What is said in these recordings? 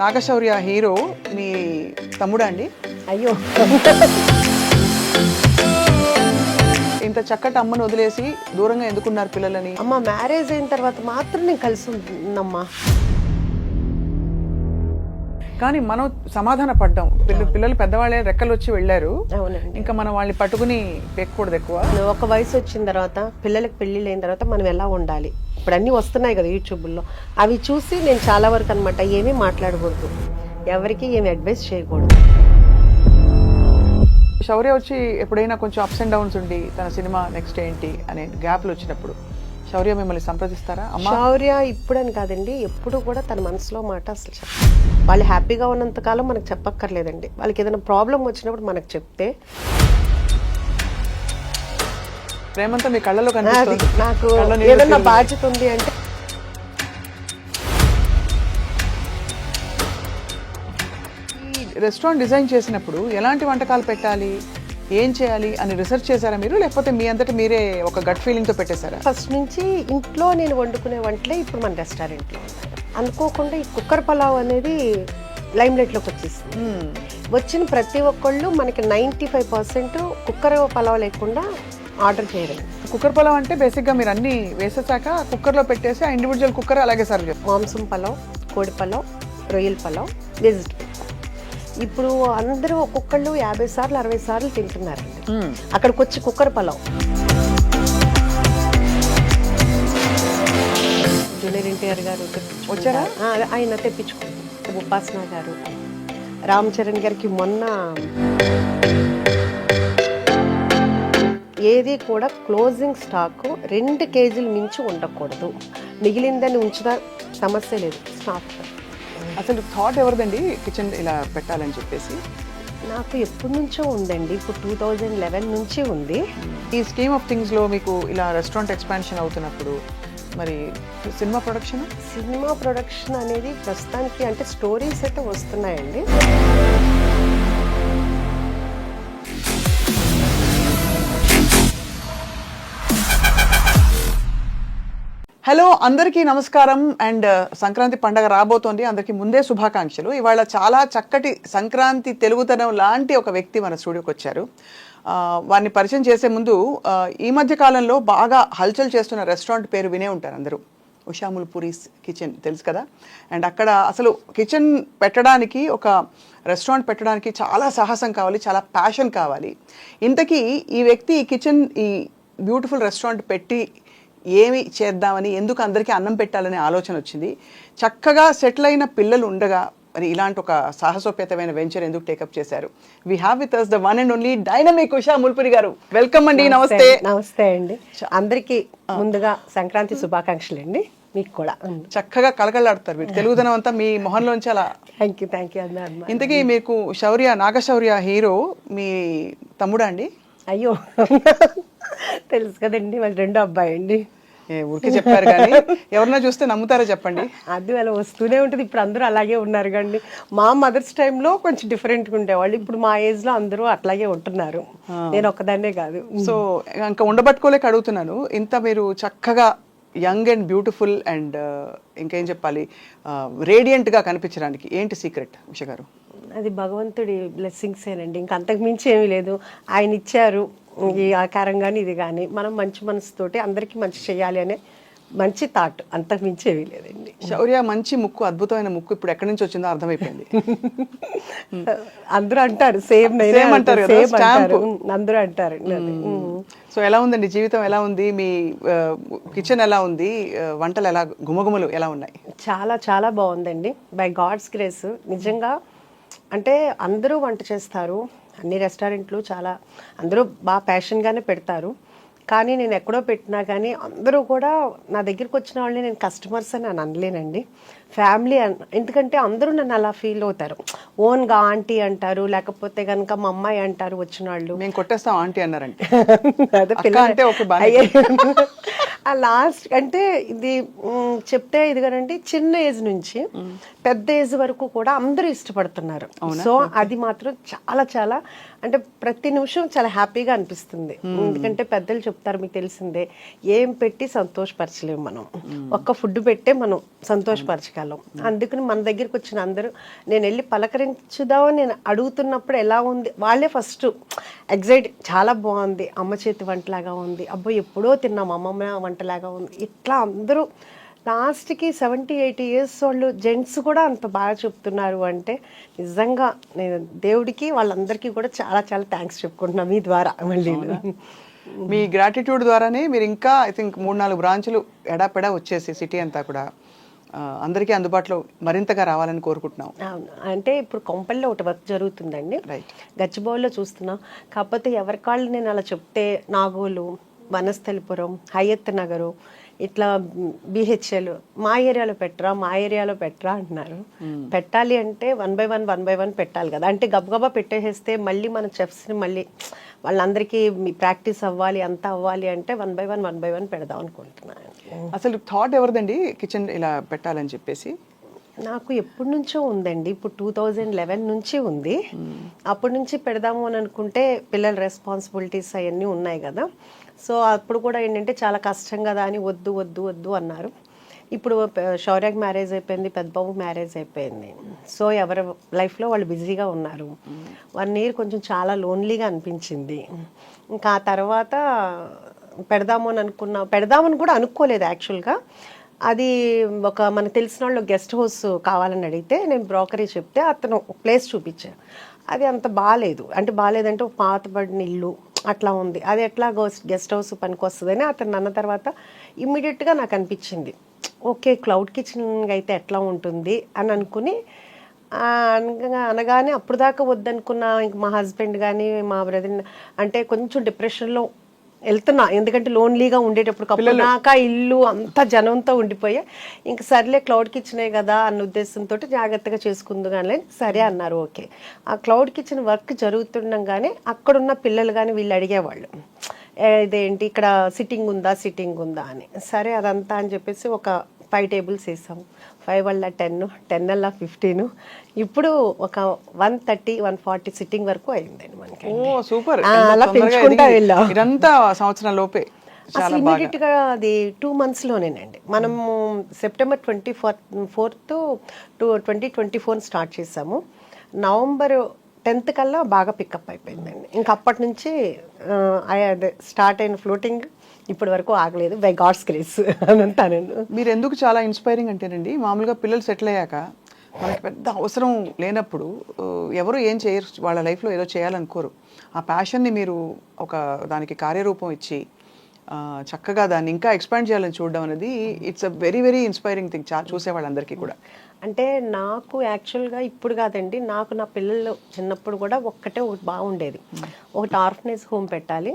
Naga Shaurya hero మీ తమ్ముడా అండి? అయ్యో, ఇంత చక్కటి అమ్మను వదిలేసి దూరంగా ఎందుకున్నారు పిల్లలని? అమ్మ మ్యారేజ్ అయిన తర్వాత మాత్రం నేను కలిసి ఉంటున్నమ్మా. కానీ మనం సమాధాన పడ్డాం. పిల్లలు పెద్దవాళ్ళే రెక్కలు వచ్చి వెళ్ళారు. అవునండి. ఇంకా మనం వాళ్ళని పట్టుకుని పెక్కకూడదు ఎక్కువ. ఒక వయసు వచ్చిన తర్వాత పిల్లలకి పెళ్లిళ్ళు అయిన తర్వాత మనం ఎలా ఉండాలి, ఇప్పుడు అన్నీ వస్తున్నాయి కదా యూట్యూబ్లో, అవి చూసి నేను చాలా వరకు అనమాట ఏమీ మాట్లాడకూడదు, ఎవరికి ఏమి అడ్వైస్ చేయకూడదు. శౌర్య వచ్చి ఎప్పుడైనా కొంచెం అప్స్ అండ్ డౌన్స్ ఉండి తన సినిమా నెక్స్ట్ ఏంటి అనే గ్యాప్లు వచ్చినప్పుడు శౌర్య మిమ్మల్ని సంప్రదిస్తారా? శౌర్య ఇప్పుడని కాదండి, ఎప్పుడు కూడా తన మనసులో మాట అసలు చెప్పదు. వాళ్ళు హ్యాపీగా ఉన్నంత కాలం మనకు చెప్పక్కర్లేదండి. వాళ్ళకి ఏదైనా ప్రాబ్లం వచ్చినప్పుడు మనకు చెప్తే ప్రేమంతా మీ కళ్ళలో కనిపిస్తుంది. నాకు ఏదైనా బాధ్యత ఉంది అంటే రెస్టారెంట్ డిజైన్ చేసినప్పుడు ఎలాంటి వంటకాలు పెట్టాలి, ఏం చేయాలి అని రీసెర్చ్ చేశారా మీరు, లేకపోతే మీ అంతటా మీరే ఒక గట్ ఫీలింగ్ తో పెట్టేశారా? ఫస్ట్ నుంచి ఇంట్లో నేను వండుకునే వంటలే ఇప్పుడు మన రెస్టారెంట్లో ఉన్నాయి. అనుకోకుండా ఈ కుక్కర్ పలావ్ అనేది లైమ్ లైట్లోకి వచ్చేసింది. వచ్చిన ప్రతి ఒక్కళ్ళు మనకి 95% కుక్కర్ పలావ్ లేకుండా ఆర్డర్ చేయడం. కుక్కర్ పలావ్ అంటే బేసిక్గా మీరు అన్ని వేసేసాక కుక్కర్లో పెట్టేసి ఆ ఇండివిజువల్ కుక్కర్ అలాగే సర్వ్ చేస్తారు. మాంసం పలావ్, కోడి పలావ్, రొయ్యల పలావ్, వెజిటబుల్. ఇప్పుడు అందరూ ఒక్కొక్కళ్ళు 50 సార్లు 60 సార్లు తింటున్నారండి. అక్కడికి వచ్చి కుక్కర్ పలావ్. జూనియర్ ఎన్టీఆర్ గారు వచ్చారా? ఆయన తెప్పించుకుంటారు. ఉపాసన గారు, రామ్ చరణ్ గారికి మొన్న ఏది కూడా క్లోజింగ్ స్టాక్ 2 కేజీలు మించి ఉండకూడదు, మిగిలిందని ఉంచుదా సమస్య లేదు. స్టాక్ అసలు థాట్ ఎవరిదండి కిచెన్ ఇలా పెట్టాలని చెప్పేసి? నాకు ఎప్పటి నుంచో ఉందండి, ఇప్పుడు 2011 నుంచి ఉంది. ఈ స్కీమ్ ఆఫ్ థింగ్స్లో మీకు ఇలా రెస్టారెంట్ ఎక్స్పాన్షన్ అవుతున్నప్పుడు మరి సినిమా ప్రొడక్షన్ అనేది ప్రస్తుతానికి అంటే స్టోరీస్ అయితే వస్తున్నాయండి. హలో, అందరికీ నమస్కారం. అండ్ సంక్రాంతి పండగ రాబోతోంది, అందరికీ ముందే శుభాకాంక్షలు. ఇవాళ చాలా చక్కటి సంక్రాంతి తెలుగుతనం లాంటి ఒక వ్యక్తి మన స్టూడియోకి వచ్చారు. వారిని పరిచయం చేసే ముందు, ఈ మధ్య కాలంలో బాగా హల్చల్ చేస్తున్న రెస్టారెంట్ పేరు వినే ఉంటారు అందరూ, ఉషా ముల్పూరీస్ కిచెన్, తెలుసు కదా. అండ్ అక్కడ అసలు కిచెన్ పెట్టడానికి, ఒక రెస్టారెంట్ పెట్టడానికి చాలా సాహసం కావాలి, చాలా ప్యాషన్ కావాలి. ఇంతకీ ఈ వ్యక్తి ఈ కిచెన్, ఈ బ్యూటిఫుల్ రెస్టారెంట్ పెట్టి ఏమి చేద్దామని, ఎందుకు అందరికీ అన్నం పెట్టాలనే ఆలోచన వచ్చింది. చక్కగా సెటిల్ అయిన పిల్లలు ఉండగా మరి ఇలాంటి ఒక సాహసోపేతమైన వెంచర్ ఎందుకు టేకప్ చేశారు? We have with us the one and only dynamic Usha Mulpuri garu. Welcome అండి. నమస్తే. నమస్తే అండి. అందరికీ ముందుగా సంక్రాంతి శుభాకాంక్షలు అండి. మీకు కూడా. చక్కగా కలకలాడుతారు మీరు, తెలుగుదనం అంతా మీ మొహంలోంచి అలా. థ్యాంక్ యూ అన్నారు. ఇంతకీ మీకు నాగశౌర్య హీరో మీ తమ్ముడా అండి? అయ్యో, తెలుసు కదండి, మరి రెండో అబ్బాయి అండి. ఊరికి చెప్పారు కానీ ఎవరన్నా చూస్తే నమ్ముతారా చెప్పండి? అది అలా వస్తూనే ఉంటుంది. ఇప్పుడు అందరూ అలాగే ఉన్నారు కండి. మా మదర్స్ టైంలో కొంచెం డిఫరెంట్గా ఉండేవాళ్ళు, ఇప్పుడు మా ఏజ్లో అందరూ అట్లాగే ఉంటున్నారు. నేను ఒక్కదాన్నే కాదు. సో ఇంకా ఉండబట్టుకోలేక అడుగుతున్నాను. ఇంత మీరు చక్కగా యంగ్ అండ్ బ్యూటిఫుల్ అండ్ ఇంకేం చెప్పాలి, రేడియంట్గా కనిపించడానికి ఏంటి సీక్రెట్ ఉష గారు? అది భగవంతుడి బ్లెస్సింగ్స్ ఏనండి, ఇంకా అంతకు మించి ఏమీ లేదు. ఆయన ఇచ్చారు ఈ ఆకారం కానీ ఇది కానీ, మనం మంచి మనసుతోటి అందరికీ మంచి చేయాలి అనే మంచి థాట్, అంతకు మించి ఏమీ లేదండి. శౌర్య మంచి ముక్కు, అద్భుతమైన ముక్కు, ఇప్పుడు ఎక్కడి నుంచి వచ్చిందో అర్థమైపోయింది. అందరూ అంటారు, సేమ్ అంటారు, అందరూ అంటారు. సో ఎలా ఉందండి జీవితం, ఎలా ఉంది మీ కిచెన్, ఎలా ఉంది వంటలు, ఎలా గుమగుమలు ఎలా ఉన్నాయి? చాలా చాలా బాగుందండి, బై గాడ్స్ గ్రేస్. నిజంగా అంటే అందరూ వంట చేస్తారు, అన్ని రెస్టారెంట్లు చాలా అందరూ బాగా ప్యాషన్గానే పెడతారు. కానీ నేను ఎక్కడో పెట్టినా కానీ అందరూ కూడా నా దగ్గరికి వచ్చిన వాళ్ళని నేను కస్టమర్స్ అని అనలేనండి, ఫ్యామిలీ ఎందుకంటే అందరూ నన్ను అలా ఫీల్ అవుతారు. ఓన్గా ఆంటీ అంటారు, లేకపోతే కనుక మా అమ్మాయి అంటారు వచ్చిన వాళ్ళు. మేము కొట్టేస్తాం ఆంటీ అన్నారంటే ఆ లాస్ట్ అంటే ఇది చెప్తే ఇదిగానండి, చిన్న ఏజ్ నుంచి పెద్ద ఏజ్ వరకు కూడా అందరూ ఇష్టపడుతున్నారు. సో అది మాత్రం చాలా చాలా అంటే ప్రతి నిమిషం చాలా హ్యాపీగా అనిపిస్తుంది. ఎందుకంటే పెద్దలు చెప్తారు మీకు తెలిసిందే, ఏం పెట్టి సంతోషపరచలేము మనం, ఒక్క ఫుడ్ పెట్టే మనం సంతోషపరచగలం. అందుకని మన దగ్గరికి వచ్చిన అందరూ నేను వెళ్ళి పలకరించుదామని నేను అడుగుతున్నప్పుడు ఎలా ఉంది, వాళ్ళే ఫస్ట్ ఎగ్జైట్, చాలా బాగుంది, అమ్మ చేతి వంటలాగా ఉంది, అబ్బో ఎప్పుడో తిన్నాం అమ్మమ్మ వంటలాగా ఉంది, ఇట్లా అందరూ లాస్ట్కి 70-80 ఇయర్స్ వాళ్ళు జెంట్స్ కూడా అంత బాగా చెప్తున్నారు అంటే నిజంగా నేను దేవుడికి వాళ్ళందరికీ కూడా చాలా చాలా థ్యాంక్స్ చెప్పుకుంటున్నాను మీ ద్వారా. మళ్ళీ మీ గ్రాటిట్యూడ్ ద్వారానే మీరు ఇంకా ఐ థింక్ 3-4 బ్రాంచ్లు ఎడాపెడా వచ్చేసి సిటీ అంతా కూడా అందరికీ అందుబాటులో మరింతగా రావాలని కోరుకుంటున్నాం. అవును, అంటే ఇప్పుడు కొంపల్లో ఒకటి వర్క్ జరుగుతుందండి, గచ్చిబౌలిలో చూస్తున్నాం. కాకపోతే ఎవరికాళ్ళు నేను అలా చెప్తే నాగోలు, వనస్థలిపురం, హయత్ నగరు, ఇట్లా బిహెచ్ఎల్ మా ఏరియాలో పెట్టరా అంటున్నారు. పెట్టాలి అంటే 1 by 1 పెట్టాలి కదా, అంటే గబగబా పెట్టేసేస్తే మళ్ళీ మన చెఫ్స్ని మళ్ళీ వాళ్ళందరికీ ప్రాక్టీస్ అవ్వాలి, అంతా అవ్వాలి అంటే 1 by 1 పెడదాం అనుకుంటున్నాను. అసలు థాట్ ఎవరిదండి కిచెన్ ఇలా పెట్టాలని చెప్పేసి? నాకు ఎప్పటి నుంచో ఉందండి, ఇప్పుడు 2011 నుంచి ఉంది. అప్పటి నుంచి పెడదాము అని అనుకుంటే పిల్లల రెస్పాన్సిబిలిటీస్ అవన్నీ ఉన్నాయి కదా, సో అప్పుడు కూడా ఏంటంటే చాలా కష్టం కదా అని వద్దు వద్దు వద్దు అన్నారు. ఇప్పుడు శౌర్యకి మ్యారేజ్ అయిపోయింది, పెద్దబాబు మ్యారేజ్ అయిపోయింది, సో ఎవరి లైఫ్లో వాళ్ళు బిజీగా ఉన్నారు. 1 year కొంచెం చాలా లోన్లీగా అనిపించింది. ఇంకా ఆ తర్వాత పెడదామని కూడా అనుకోలేదు యాక్చువల్గా. అది ఒక మనకు తెలిసిన వాళ్ళు గెస్ట్ హౌస్ కావాలని అడిగితే నేను బ్రోకరీ చెప్తే అతను ప్లేస్ చూపించాను. అది అంత బాగాలేదంటే ఒక పాతబడిన ఇల్లు అట్లా ఉంది, అది ఎట్లా గెస్ట్ హౌస్ పనికి వస్తుందని అతను అన్న తర్వాత ఇమ్మీడియట్గా నాకు అనిపించింది, ఓకే క్లౌడ్ కిచెన్ అయితే ఎట్లా ఉంటుంది అని అనుకుని అనగానే అప్పుడు దాకా వద్దనుకున్న ఇంక మా హస్బెండ్ కానీ మా బ్రదర్ అంటే కొంచెం డిప్రెషన్లో వెళ్తున్నా, ఎందుకంటే లోన్లీగా ఉండేటప్పుడు కప్పునాక ఇల్లు అంతా జనంతో ఉండిపోయా. ఇంక సర్లే క్లౌడ్ కిచెనే కదా అన్న ఉద్దేశంతో జాగ్రత్తగా చేసుకుందు కానీ సరే అన్నారు. ఓకే, ఆ క్లౌడ్ కిచెన్ వర్క్ జరుగుతుండగానే అక్కడున్న పిల్లలు కానీ వీళ్ళు అడిగేవాళ్ళు, ఇదేంటి ఇక్కడ సిట్టింగ్ ఉందా అని. సరే అదంతా అని చెప్పేసి ఒక 5 tables వేసాము, 5 వల్ల 10, 10 వల్ల 15, ఇప్పుడు ఒక 130-140 సిట్టింగ్ వరకు అయిందండి మనకి. సూపర్, అలా పెంచుకుంటా వెళ్ళాం. ఇదంతా సంవత్సరం లోపే అసలు ఇమీడియట్ గా అది 2 monthsలోనేనండి. మనము September 24th 2024 స్టార్ట్ చేసాము, November 10th కల్లా బాగా పికప్ అయిపోయిందండి. ఇంకా అప్పటి నుంచి స్టార్ట్ అయిన ఫ్లోటింగ్ ఇప్పటి వరకు ఆగలేదు, బై గాడ్స్ గ్రేస్ అని అంటాను. మీరు ఎందుకు చాలా ఇన్స్పైరింగ్ అంటేనండి, మామూలుగా పిల్లలు సెటిల్ అయ్యాక మనకి పెద్ద అవసరం లేనప్పుడు ఎవరు ఏం చేయరు, వాళ్ళ లైఫ్లో ఏదో చేయాలనుకోరు. ఆ ప్యాషన్ని మీరు ఒక దానికి కార్యరూపం ఇచ్చి చక్కగా దాన్ని ఇంకా ఎక్స్పాండ్ చేయాలని చూడడం అనేది it's a very very inspiring thing చూసే వాళ్ళందరికీ కూడా. అంటే నాకు యాక్చువల్గా ఇప్పుడు కాదండి, నాకు నా పిల్లలు చిన్నప్పుడు కూడా ఒకటి బాగుండేది, ఒకటి ఆర్ఫనేజ్ హోమ్ పెట్టాలి,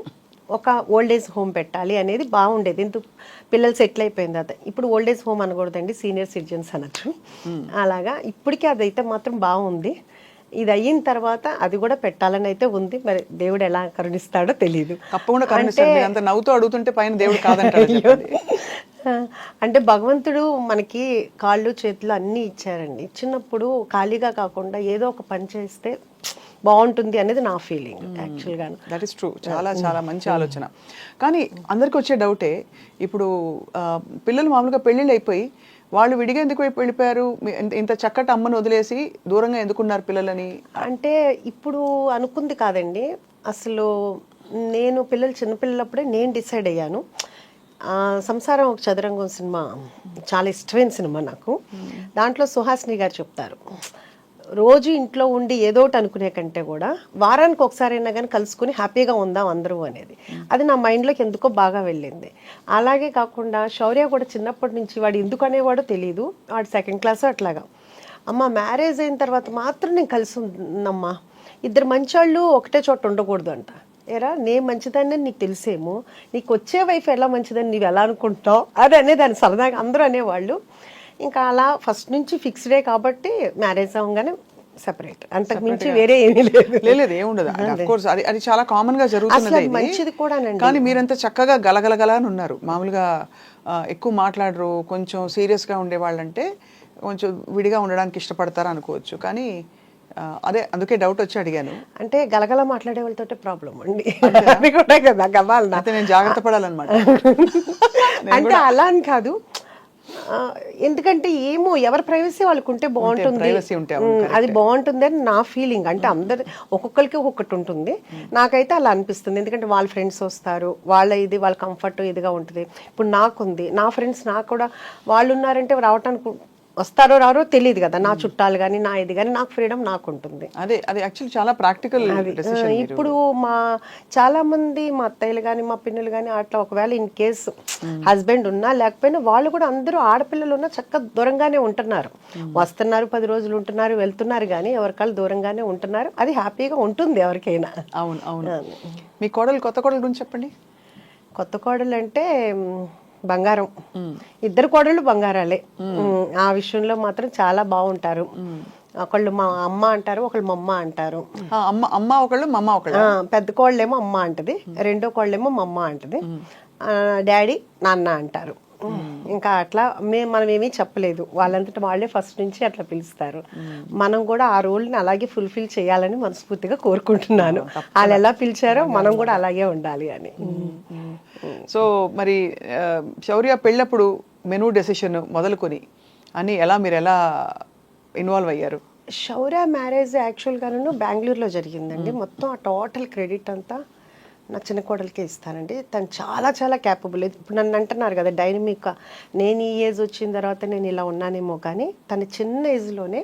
ఒక ఓల్డ్ ఏజ్ హోమ్ పెట్టాలి అనేది బాగుండేది. ఎందుకు పిల్లలు సెటిల్ అయిపోయిన తర్వాత ఇప్పుడు ఓల్డ్ ఏజ్ హోమ్ అనకూడదండి, సీనియర్ సిటిజన్స్ అనొచ్చు. అలాగా ఇప్పటికీ అదైతే మాత్రం బాగుంది. ఇది అయిన తర్వాత అది కూడా పెట్టాలని అయితే ఉంది, మరి దేవుడు ఎలా కరుణిస్తాడో తెలియదు. తప్పకుండా కరుణిస్తాడు. అంత నవ్వుతూ అడుగుతుంటే పైన దేవుడు కాదంటాడు. అంటే భగవంతుడు మనకి కాళ్ళు చేతులు అన్నీ ఇచ్చారండి. ఇచ్చినప్పుడు ఖాళీగా కాకుండా ఏదో ఒక పని చేస్తే బాగుంటుంది అనేది నా ఫీలింగ్ యాక్చువల్గా. దట్ ఈస్ ట్రూ, చాలా చాలా మంచి ఆలోచన. కానీ అందరికి వచ్చే డౌటే, ఇప్పుడు పిల్లలు మామూలుగా పెళ్ళిళ్ళు అయిపోయి వాళ్ళు విడిగా ఎందుకు వెళ్ళిపోయారు, ఇంత చక్కటి అమ్మను వదిలేసి దూరంగా ఎందుకున్నారు పిల్లలని? అంటే ఇప్పుడు అనుకుంది కాదండి, అసలు నేను పిల్లలు చిన్నపిల్లలప్పుడే నేను డిసైడ్ అయ్యాను. సంసారం ఒక చదరంగం సినిమా చాలా ఇష్టమైన సినిమా నాకు. దాంట్లో సుహాసిని గారు చెప్తారు, రోజు ఇంట్లో ఉండి ఏదో ఒకటి అనుకునే కంటే కూడా వారానికి ఒకసారైనా కానీ కలుసుకుని హ్యాపీగా ఉందాం అందరూ అనేది. అది నా మైండ్లోకి ఎందుకో బాగా వెళ్ళింది. అలాగే కాకుండా శౌర్య కూడా చిన్నప్పటి నుంచి వాడు ఎందుకు అనేవాడో తెలియదు, వాడు 2nd class అట్లాగా, అమ్మ మ్యారేజ్ అయిన తర్వాత మాత్రం నేను కలిసి ఉన్నమ్మా, ఇద్దరు మంచోళ్ళు ఒకటే చోట ఉండకూడదు అంట. ఏరా నేను మంచిదాన్ని నీకు తెలిసేమో, నీకు వచ్చే వైఫ్ ఎలా మంచిదని నీవు ఎలా అనుకుంటావు అది అనేదాన్ని సరదాగా అందరూ అనేవాళ్ళు. ఇంకా అలా ఫస్ట్ నుంచి ఫిక్స్డే కాబట్టి మ్యారేజ్ అవ్వగానే సెపరేట్, అంతకు మించి వేరే ఏమీ లేదు, ఏముండదు. అఫ్ కోర్స్ అది చాలా కామన్ గా జరుగుతున్నది, మంచిది కూడా. కానీ మీరంతా చక్కగా గలగలగలా అని ఉన్నారు. మామూలుగా ఎక్కువ మాట్లాడరు, కొంచెం సీరియస్ గా ఉండేవాళ్ళంటే కొంచెం విడిగా ఉండడానికి ఇష్టపడతారు అనుకోవచ్చు, కానీ అదే అందుకే డౌట్ వచ్చి అడిగాను. అంటే గలగల మాట్లాడే వాళ్ళతో ప్రాబ్లం అండి, అది కూడా కదా గబాల్. అయితే నేను జాగ్రత్త పడాలన్నమాట. అంటే అలా అని కాదు, ఎందుకంటే ఏమో ఎవరి ప్రైవసీ వాళ్ళకు ఉంటే బాగుంటుంది, privacy ఉంటే అది బాగుంటుంది అని నా ఫీలింగ్. అంటే అందరు ఒక్కొక్కరికి ఒక్కొక్కటి ఉంటుంది, నాకైతే అలా అనిపిస్తుంది. ఎందుకంటే వాళ్ళ ఫ్రెండ్స్ వస్తారు, వాళ్ళ కంఫర్ట్ ఇదిగా ఉంటుంది. ఇప్పుడు నాకుంది, నా ఫ్రెండ్స్ నాకు కూడా వాళ్ళు ఉన్నారంటే రావటానికి వస్తారో రారో తెలియదు కదా, నా చుట్టాలు కానీ నా ఇది కానీ, నాకు ఫ్రీడమ్ నాకు ఉంటుంది. అదే అది యాక్చువల్లీ చాలా ప్రాక్టికల్ డెసిషన్. ఇప్పుడు మా చాలా మంది మా అత్తయ్యలు కానీ మా పిన్నులు కానీ అట్లా ఒకవేళ ఇన్ కేస్ హస్బెండ్ ఉన్నా లేకపోయినా వాళ్ళు కూడా అందరూ ఆడపిల్లలు ఉన్నా చక్కగా దూరంగానే ఉంటున్నారు, వస్తున్నారు 10 రోజులు ఉంటున్నారు వెళ్తున్నారు, కానీ ఎవరికాళ్ళు దూరంగానే ఉంటున్నారు. అది హ్యాపీగా ఉంటుంది ఎవరికైనా. అవును అవును. మీ కోడలు, కొత్త కోడలు గురించి చెప్పండి. కొత్త కోడలు అంటే బంగారం, ఇద్దరు కోడళ్ళు బంగారాలే. ఆ విషయంలో మాత్రం చాలా బాగుంటారు. ఒకళ్ళు మా అమ్మ అంటారు, ఒకళ్ళు మా అమ్మ అంటారు. అమ్మ ఒకళ్ళు, మా అమ్మ ఒకళ్ళు. పెద్ద కోళ్ళేమో అమ్మ అంటది, రెండో కోళ్ళేమో మా అమ్మ అంటది, డాడీ నాన్న అంటారు. ఇంకా అట్లా మనం ఏమీ చెప్పలేదు, వాళ్ళంతటా వాళ్ళే ఫస్ట్ నుంచి అట్లా పిలుస్తారు. మనం కూడా ఆ రోల్ని అలాగే ఫుల్ఫిల్ చేయాలని మనస్ఫూర్తిగా కోరుకుంటున్నాను. వాళ్ళు ఎలా పిలిచారో మనం కూడా అలాగే ఉండాలి అని. సో మరి శౌర్య పెళ్ళప్పుడు మెనూ డెసిషన్ మొదలుకొని అని మీరు ఎలా ఇన్వాల్వ్ అయ్యారు? శౌర్య మ్యారేజ్ యాక్చువల్గాను బెంగళూరులో జరిగిందండి. మొత్తం ఆ టోటల్ క్రెడిట్ అంతా నా చిన్న కోడలికే ఇస్తానండి. తను చాలా చాలా క్యాపబుల్. ఇప్పుడు నన్ను అంటున్నారు కదా డైనమిక్గా, నేను ఈ ఏజ్ వచ్చిన తర్వాత నేను ఇలా ఉన్నానేమో, కానీ తన చిన్న ఏజ్లోనే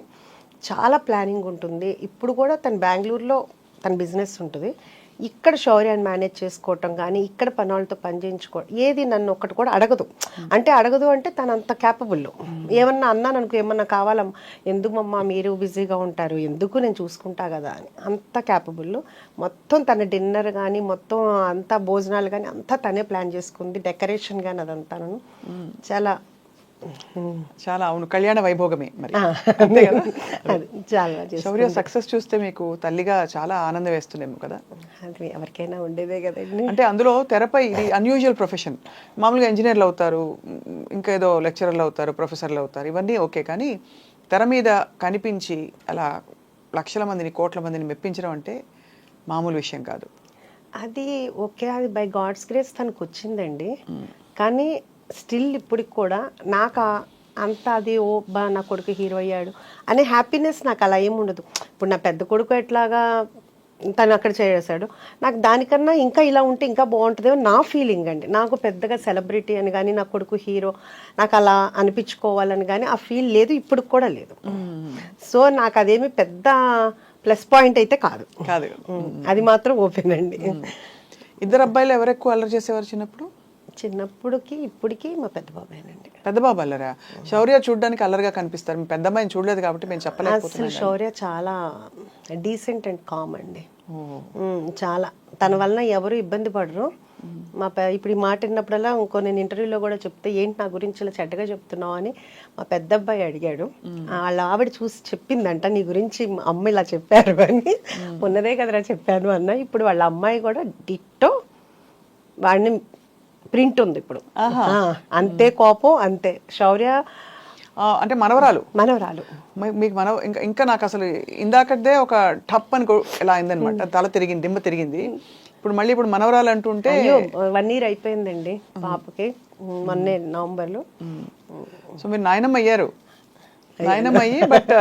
చాలా ప్లానింగ్ ఉంటుంది. ఇప్పుడు కూడా తను బెంగళూరులో తన బిజినెస్ ఉంటుంది, ఇక్కడ శౌర్యాన్ని మేనేజ్ చేసుకోవటం కానీ ఇక్కడ పనులతో పని చేయించుకోవడం, ఏది నన్ను ఒక్కటి కూడా అడగదు. అంటే తను అంత క్యాపబుల్. ఏమన్నా అన్నాను అనుకో, ఏమన్నా కావాలమ్మా, ఎందుకు అమ్మా మీరు బిజీగా ఉంటారు, ఎందుకు నేను చూసుకుంటా కదా అని, అంత క్యాపబుల్. మొత్తం తన డిన్నర్ కానీ మొత్తం అంతా భోజనాలు కానీ అంతా తనే ప్లాన్ చేసుకుంది, డెకరేషన్ కానీ అదంతా చాలా చాలా. అవును, కళ్యాణ వైభోగమే మరి. చాలా శౌర్య సక్సెస్ చూస్తే మీకు తల్లిగా చాలా ఆనందం వేస్తుందేమో కదా? అది ఎవరికైనా ఉండేదే కదండి. అంటే అందులో తెరపై ఇది అన్యూజువల్ ప్రొఫెషన్. మామూలుగా ఇంజనీర్లు అవుతారు, ఇంకా ఏదో లెక్చరర్లు అవుతారు, ప్రొఫెసర్లు అవుతారు, ఇవన్నీ ఓకే. కానీ తెర మీద కనిపించి అలా లక్షల మందిని, కోట్ల మందిని మెప్పించడం అంటే మామూలు విషయం కాదు. అది ఓకే, అది బై గాడ్స్ గ్రేస్ తనకు వచ్చిందండి. కానీ స్టిల్ ఇప్పటికి కూడా నాకు అంత అది నా కొడుకు హీరో అయ్యాడు అనే హ్యాపీనెస్ నాకు అలా ఏమి ఉండదు. ఇప్పుడు నా పెద్ద కొడుకు ఎట్లాగా తను అక్కడ చేసాడు, నాకు దానికన్నా ఇంకా ఇలా ఉంటే ఇంకా బాగుంటుందేమో నా ఫీలింగ్ అండి. నాకు పెద్దగా సెలబ్రిటీ అని కానీ నా కొడుకు హీరో నాకు అలా అనిపించుకోవాలని కానీ ఆ ఫీల్ లేదు, ఇప్పుడు కూడా లేదు. సో నాకు అదేమి పెద్ద ప్లస్ పాయింట్ అయితే కాదు, అది మాత్రం ఓపెన్ అండి. ఇద్దరు అబ్బాయిలు ఎవరు ఎక్కువ అల్లరి చేసేవారు చిన్నప్పుడు? చిన్నప్పుడుకి ఇప్పటికి మా పెద్ద బాబాయేనండి. పెద్ద బాబు అల్లరా? శౌర్య చూడడానికి అల్లరిగా కనిపిస్తారు, మీ పెద్ద అమ్మాయిని చూడలేదు కాబట్టి మేము చెప్పలేకపోతున్నాం. అసలు శౌర్య చాలా డీసెంట్ అండ్ కామ్ అండి, చాలా. తన వలన ఎవరు ఇబ్బంది పడరు. ఇప్పుడు ఈ మాట విన్నప్పుడల్లా నేను ఇంటర్వ్యూలో కూడా చెప్తే, ఏంటి నా గురించి ఇలా చెడ్డగా చెప్తున్నావు అని మా పెద్ద అబ్బాయి అడిగాడు. వాళ్ళ ఆవిడ చూసి చెప్పిందంట, నీ గురించి అమ్మ ఇలా చెప్పారు అని. ఉన్నదే కదరా చెప్పాను అన్న. ఇప్పుడు వాళ్ళ అమ్మాయి కూడా డిట్టో వాడిని ప్రింట్ ఉంది ఇప్పుడు. అంతే కోపం, అంతే. శౌర్య అంటే మనవరాలు మీకు ఇంకా నాకు అసలు ఇందాకదే ఒక టప్ అని ఎలా అయిందనమాట, తల తిరిగింది, దిమ్మ తిరిగింది. ఇప్పుడు మనవరాలు అంటుంటే 1 year అయిపోయిందండి పాపకి, మొన్నే నవంబర్లో. సో మీరు నాయనమ్మ అయ్యారు, నాయనమ్మ అయ్యి. బట్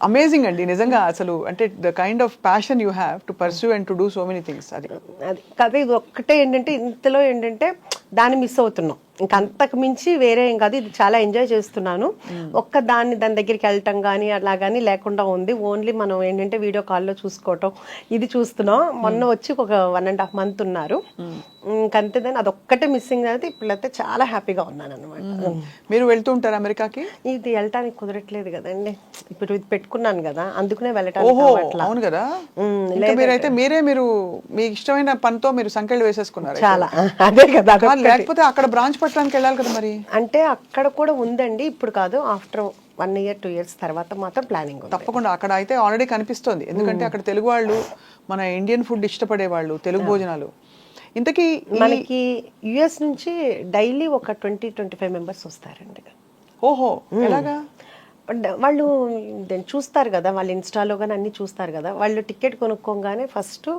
అమేజింగ్ అండి నిజంగా. అసలు అంటే the kind of passion you have to pursue and to do so many things. అది కదా, ఇది ఒక్కటే ఏంటంటే ఇంతలో ఏంటంటే దాన్ని మిస్ అవుతున్నాం, ఇంకా అంతకు మించి వేరే ఏం కాదు. ఇది చాలా ఎంజాయ్ చేస్తున్నాను. దాని దగ్గరికి వెళ్ళటం కానీ అలా కానీ లేకుండా ఉంది. ఓన్లీ మనం ఏంటంటే వీడియో కాల్లో చూసుకోవటం, ఇది చూస్తున్నాం. మొన్న వచ్చి ఒక 1.5 months ఉన్నారు, ఇంకంతేదాన్ని అదొక్కటే మిస్సింగ్ అయితే. ఇప్పుడైతే చాలా హ్యాపీగా ఉన్నాను అనమాట. మీరు వెళ్తూ ఉంటారు అమెరికాకి? ఇది వెళ్ళటానికి కుదరట్లేదు కదండి, ఇప్పుడు ఇది పెట్టుకున్నాను కదా, అందుకునే వెళ్ళటానికి. అవును కదా. మీరైతే మీరు మీ ఇష్టమైన పనితో మీరు సంఖ్యలు వేసేసుకున్నారు చాలా. అదే కదా, లేకపోతే అక్కడ బ్రాంచ్ పట్టడానికి వెళ్ళాలి కదా మరి. అంటే అక్కడ కూడా ఉందండి, ఇప్పుడు కాదు, ఆఫ్టర్ 1 year 2 years తర్వాత మాత్రం ప్లానింగ్. తప్పకుండా అక్కడ అయితే ఆల్రెడీ కనిపిస్తుంది, ఎందుకంటే అక్కడ తెలుగు వాళ్ళు, మన ఇండియన్ ఫుడ్ ఇష్టపడే వాళ్ళు, తెలుగు భోజనాలు. ఇంతకీ మనకి US నుంచి డైలీ ఒక 20-25 members వస్తారండి. ఓహో, ఎలాగా? వాళ్ళు చూస్తారు కదా, వాళ్ళు ఇన్స్టాలో కానీ అన్నీ చూస్తారు కదా, వాళ్ళు టికెట్ కొనుక్కోగానే ఫస్ట్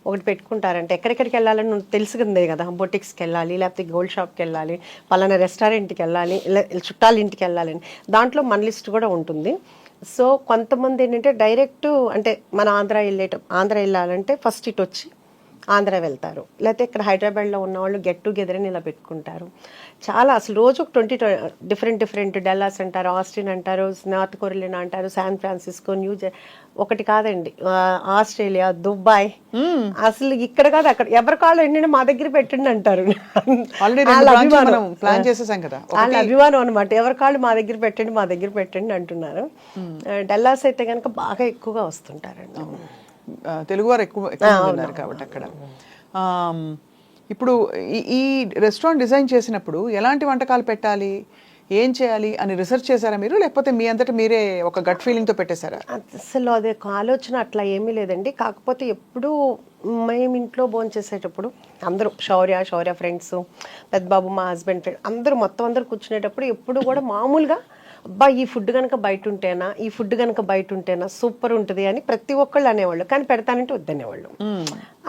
ఒకటి పెట్టుకుంటారంటే ఎక్కడెక్కడికి వెళ్ళాలని తెలుసుకుందే కదా, బొటిక్స్కి వెళ్ళాలి, లేకపోతే గోల్డ్ షాప్కి వెళ్ళాలి, పలానా రెస్టారెంట్కి వెళ్ళాలి, చుట్టాల ఇంటికి వెళ్ళాలని. దాంట్లో మన లిస్ట్ కూడా ఉంటుంది. సో కొంతమంది ఏంటంటే డైరెక్ట్ అంటే మన ఆంధ్ర వెళ్ళాలంటే ఫస్ట్ ఇటు వచ్చి ఆంధ్ర వెళ్తారు, లేకపోతే ఇక్కడ హైదరాబాద్లో ఉన్న వాళ్ళు గెట్ టుగెదర్ అని ఇలా పెట్టుకుంటారు. చాలా అసలు రోజు 20 డిఫరెంట్ డెల్లాస్ అంటారు, ఆస్టిన్ అంటారు, నార్త్ కొరియన్ అంటారు, శాన్ ఫ్రాన్సిస్కో, ఒకటి కాదండి, ఆస్ట్రేలియా, దుబాయ్, అసలు ఇక్కడ కాదు అక్కడ ఎవరి కాళ్ళు ఏంటంటే మా దగ్గర పెట్టండి అంటారు. వాళ్ళ అభిమానం అనమాట, ఎవరి కాళ్ళు మా దగ్గర పెట్టండి అంటున్నారు. డెల్లాస్ అయితే కనుక బాగా ఎక్కువగా వస్తుంటారండి, తెలుగువారు ఎక్కువ ఉన్నారు కాబట్టి అక్కడ. ఇప్పుడు ఈ రెస్టారెంట్ డిజైన్ చేసినప్పుడు ఎలాంటి వంటకాలు పెట్టాలి, ఏం చేయాలి అని రీసెర్చ్ చేశారా మీరు, లేకపోతే మీ అంతటా మీరే ఒక గట్ ఫీలింగ్తో పెట్టేశారా? అసలు అదే ఆలోచన అట్లా ఏమీ లేదండి. కాకపోతే ఎప్పుడు మేము ఇంట్లో భోంచేసేటప్పుడు అందరూ శౌర్య ఫ్రెండ్స్, పెద్దబాబు మా హస్బెండ్ ఫ్రెండ్ అందరూ కూర్చునేటప్పుడు ఎప్పుడు కూడా మామూలుగా అబ్బా ఈ ఫుడ్ కనుక బయట ఉంటేనా సూపర్ ఉంటుంది అని ప్రతి ఒక్కళ్ళు అనేవాళ్ళు, కానీ పెడతానంటే వద్దనేవాళ్ళు.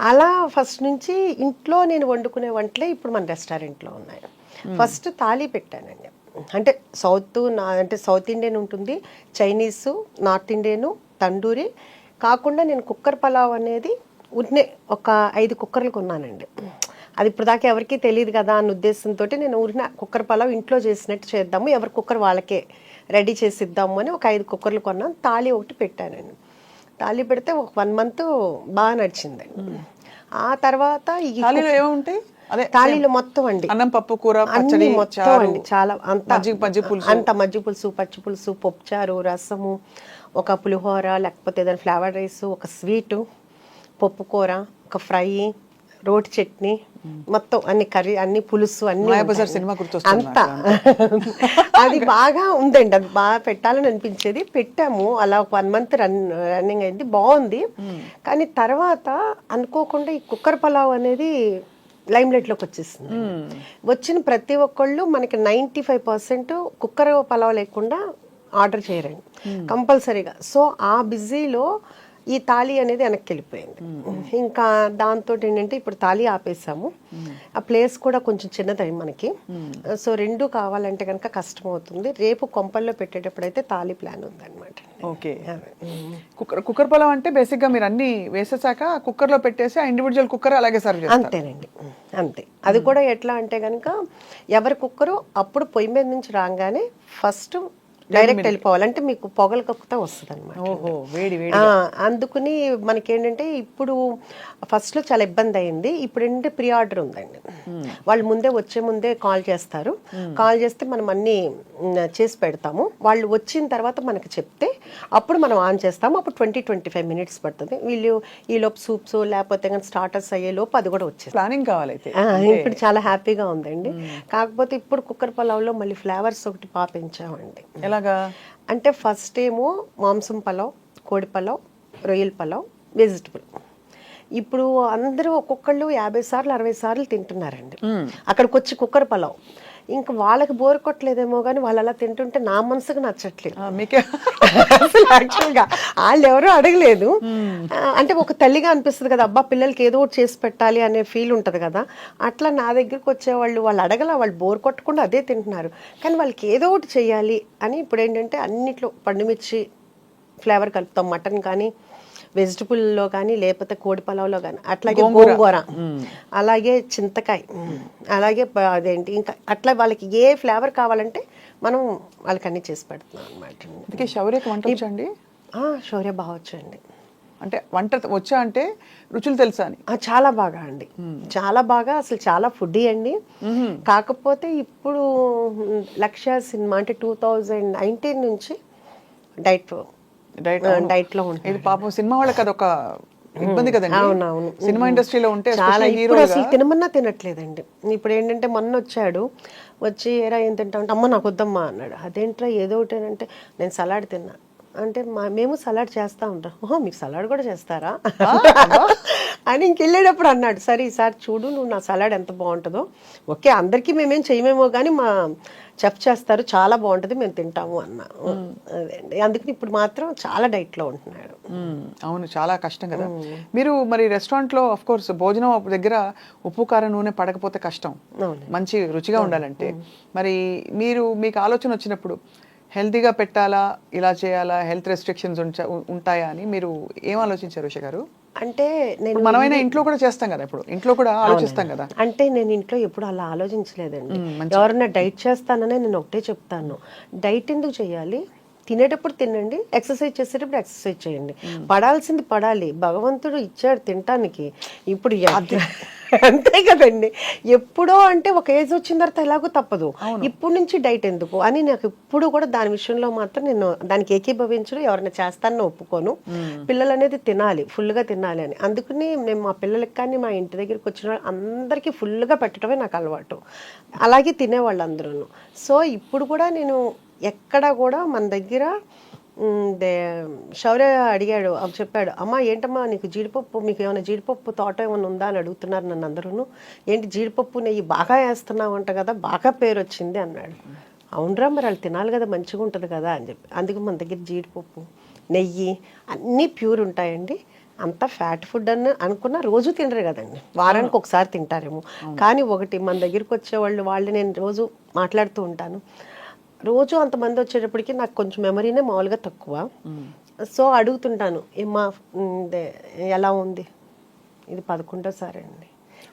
అలా ఫస్ట్ నుంచి ఇంట్లో నేను వండుకునే వంటలే ఇప్పుడు మన రెస్టారెంట్లో ఉన్నాయి. ఫస్ట్ థాలీ పెట్టానండి, అంటే సౌత్ ఇండియన్ ఉంటుంది, చైనీసు, నార్త్ ఇండియను, తండూరి కాకుండా నేను కుక్కర్ పలావ్ అనేది ఒక 5 కుక్కర్లు కొన్నానండి. అది ఇప్పుడు దాకా ఎవరికీ తెలియదు కదా అన్న ఉద్దేశంతో నేను కుక్కర్ పలావ్ ఇంట్లో చేసినట్టు చేద్దాము, ఎవరి కుక్కర్ వాళ్ళకే రెడీ చేసి ఇద్దాము అని ఒక 5 కుక్కర్లు కొన్నాను. తాళి ఒకటి పెట్టానండి. తాళి పెడితే ఒక 1 month బాగా నడిచిందండి. ఆ తర్వాత ఈ తాళీలో మొత్తం అండి అన్నం, పప్పు, కూర, అన్ని మొత్తం అండి, చాలా అంత మజ్జిగ పులుసు, పచ్చి పులుసు, పప్పుచారు, రసము, ఒక పులిహోర, లేకపోతే ఏదైనా ఫ్లేవర్ రైస్, ఒక స్వీటు, పప్పు కూర, ఒక ఫ్రై, రోటి చట్నీ, మొత్తం అన్ని కర్రీ, అన్ని పులుసు, అన్ని అంతా అది బాగా ఉందండి. అది బాగా పెట్టాలని అనిపించేది, పెట్టాము. అలా ఒక 1 month రన్నింగ్ అయింది, బాగుంది. కానీ తర్వాత అనుకోకుండా ఈ కుక్కర్ పలావ్ అనేది లైమ్ లైట్లోకి వచ్చేసింది. వచ్చిన ప్రతి ఒక్కళ్ళు మనకి 95% కుక్కర్ పలావ్ లేకుండా ఆర్డర్ చేయరండి కంపల్సరీగా. సో ఆ బిజీలో ఈ తాళి అనేది వెనక్కి వెళ్ళిపోయింది. ఇంకా దాంతో ఏంటంటే ఇప్పుడు తాళి ఆపేసాము. ఆ ప్లేస్ కూడా కొంచెం చిన్నది మనకి, సో 2 కావాలంటే కనుక కష్టం అవుతుంది. రేపు కొంపల్లో పెట్టేటప్పుడు అయితే తాళి ప్లాన్ ఉందన్నమాట. ఓకే, కుక్కర్ పలావ్ అంటే బేసిక్ గా మీరు అన్ని వేసేసాక కుక్కర్ లో పెట్టేసి ఆ ఇండివిజువల్ కుక్కర్ అలాగే సర్వ్ చేస్తారు? అంతేనండి, అంతే. అది కూడా ఎట్లా అంటే కనుక ఎవరి కుక్కరు అప్పుడు పొయ్యి మీద నుంచి రాగానే ఫస్ట్ డైరెక్ట్ వెళ్ళిపోవాలంటే మీకు పొగలు కక్కుతా వస్తుంది అనమాట. అందుకుని మనకేంటంటే ఇప్పుడు ఫస్ట్లో చాలా ఇబ్బంది అయింది. ఇప్పుడు ఏంటంటే ప్రీ ఆర్డర్ ఉందండి. వాళ్ళు వచ్చే ముందే కాల్ చేస్తారు. కాల్ చేస్తే మనం అన్ని చేసి పెడతాము. వాళ్ళు వచ్చిన తర్వాత మనకి చెప్తే అప్పుడు మనం ఆన్ చేస్తాము. అప్పుడు 20-25 minutes పడుతుంది. వీళ్ళు ఈలోపు సూప్స్ లేకపోతే కానీ స్టార్టర్స్ అయ్యేలోపు అది కూడా వచ్చేది. ప్లానింగ్ కావాలి. ఇప్పుడు చాలా హ్యాపీగా ఉందండి. కాకపోతే ఇప్పుడు కుక్కర్ పలావ్లో మళ్ళీ ఫ్లేవర్స్ ఒకటి పెంచామండి. ఎలాగా అంటే ఫస్ట్ ఏమో మాంసం పలావ్, కోడి పలావ్, రొయ్యల పలావ్, వెజిటబుల్. ఇప్పుడు అందరూ ఒక్కొక్కళ్ళు 50 సార్లు 60 సార్లు తింటున్నారండి అక్కడికి వచ్చి కుక్కర్ పలావ్. ఇంకా వాళ్ళకి బోర్ కొట్టలేదేమో కానీ వాళ్ళు అలా తింటుంటే నా మనసుకు నచ్చట్లేదు. అసలు యాక్చువల్గా వాళ్ళు ఎవరూ అడగలేదు. అంటే ఒక తల్లిగా అనిపిస్తుంది కదా, అబ్బా పిల్లలకి ఏదో ఒకటి చేసి పెట్టాలి అనే ఫీల్ ఉంటుంది కదా. అట్లా నా దగ్గరికి వచ్చేవాళ్ళు వాళ్ళు బోర్ కొట్టకుండా అదే తింటున్నారు, కానీ వాళ్ళకి ఏదో ఒకటి చెయ్యాలి అని ఇప్పుడు ఏంటంటే అన్నిట్లో పండుమిర్చి ఫ్లేవర్ కలుపుతాం, మటన్ కానీ వెజిటబుల్లో కానీ లేకపోతే కోడి పలావ్లో కానీ, అట్లాగే గోంగూర, అలాగే చింతకాయ, అలాగే అదేంటి ఇంకా అట్లా వాళ్ళకి ఏ ఫ్లేవర్ కావాలంటే మనం వాళ్ళకి అన్ని చేసి పెడుతున్నాం అనమాట. శౌర్యకి వంట వచ్చండి? శౌర్య బాగా వచ్చండి. అంటే వంట వచ్చా అంటే రుచులు తెలుసా అని? చాలా బాగా అండి, చాలా బాగా. అసలు చాలా ఫుడ్డీ అండి. కాకపోతే ఇప్పుడు లక్ష్య సినిమా అంటే 2019 నుంచి డైట్ లో ఉంటుంది. పాపం సినిమా వాళ్ళకి అదొక ఇబ్బంది కదండి. అవునవును, సినిమా ఇండస్ట్రీలో ఉంటే చాలా. ఇప్పుడు అసలు తినమన్నా తినట్లేదండి. ఇప్పుడు ఏంటంటే మొన్న వచ్చి ఏరా ఏం తింటా అంటే అమ్మ నాకు వద్దమ్మా అన్నాడు. అదేంట్రా ఏదో ఒకటి అంటే నేను సలాడ్ తిన్నా. అంటే మేము సలాడ్ చేస్తూ ఉంటాం. ఓహో, మీరు సలాడ్ కూడా చేస్తారా అని ఇంకెళ్ళేటప్పుడు అన్నాడు. సరే ఈసారి చూడు నువ్వు నా సలాడ్ ఎంత బాగుంటుందో. ఓకే, అందరికీ మేమేం చేయమేమో కానీ మా చెఫ్ చేస్తారు, చాలా బాగుంటుంది, మేము తింటాము అన్న. అదే అండి, అందుకని ఇప్పుడు మాత్రం చాలా డైట్లో ఉంటున్నాడు. అవును, చాలా కష్టం కదా. మీరు మరి రెస్టారెంట్లో ఆఫ్ కోర్స్ భోజనం దగ్గర ఉప్పు కారం నూనె పడకపోతే కష్టం, మంచి రుచిగా ఉండాలంటే. మరి మీకు ఆలోచన వచ్చినప్పుడు హెల్తీగా పెట్టాలా, ఇలా చేయాలా, హెల్త్ రెస్ట్రిక్షన్స్ ఉంటాయా అని మీరు ఏం ఆలోచించారు ఉష గారు? అంటే నేను మనమైనా ఇంట్లో కూడా చేస్తాం కదా, ఇప్పుడు ఇంట్లో కూడా ఆలోచిస్తాం కదా. అంటే నేను ఇంట్లో ఎప్పుడు అలా ఆలోచించలేదండి. ఎవరన్నా డైట్ చేస్తాననే నేను ఒకటే చెప్తాను, డైట్ ఎందుకు చేయాలి, తినేటప్పుడు తినండి, ఎక్సర్సైజ్ చేసేటప్పుడు ఎక్సర్సైజ్ చేయండి. పడాల్సింది పడాలి, భగవంతుడు ఇచ్చాడు తినటానికి. ఇప్పుడు అంతే కదండి. ఎప్పుడో అంటే ఒక ఏజ్ వచ్చిన తర్వాత ఎలాగో తప్పదు, ఇప్పుడు నుంచి డైట్ ఎందుకు అని నాకు ఇప్పుడు కూడా దాని విషయంలో మాత్రం నేను దానికి ఏకీభవించను. ఎవరైనా చేస్తానని ఒప్పుకోను. పిల్లలు అనేది తినాలి, ఫుల్గా తినాలి అని. అందుకని నేను మా పిల్లలకి కానీ మా ఇంటి దగ్గరికి వచ్చిన అందరికీ ఫుల్గా పెట్టడమే నాకు అలవాటు. అలాగే తినేవాళ్ళు అందరూ. సో ఇప్పుడు కూడా నేను ఎక్కడ కూడా మన దగ్గర శౌర్య అడిగాడు, చెప్పాడు, అమ్మ ఏంటమ్మా నీకు జీడిపప్పు, మీకు ఏమైనా జీడిపప్పు తోట ఏమైనా ఉందా అని అడుగుతున్నారు నన్ను అందరూ. ఏంటి జీడిపప్పు నెయ్యి బాగా వేస్తున్నావు అంట కదా, బాగా పేరు వచ్చింది అన్నాడు. అవునరా, మరి వాళ్ళు తినాలి కదా, మంచిగా ఉంటుంది కదా అని చెప్పి. అందుకే మన దగ్గర జీడిపప్పు నెయ్యి అన్నీ ప్యూర్ ఉంటాయండి. అంతా ఫ్యాట్ ఫుడ్ అని అనుకున్నా రోజు తినరు కదండి, వారానికి ఒకసారి తింటారేమో. కానీ ఒకటి మన దగ్గరికి వచ్చేవాళ్ళు నేను రోజు మాట్లాడుతూ ఉంటాను. రోజు అంతమంది వచ్చేటప్పటికి నాకు కొంచెం మెమరీనే మామూలుగా తక్కువ. సో అడుగుతుంటాను, ఏమా ఎలా ఉంది, ఇది 11వ అండి,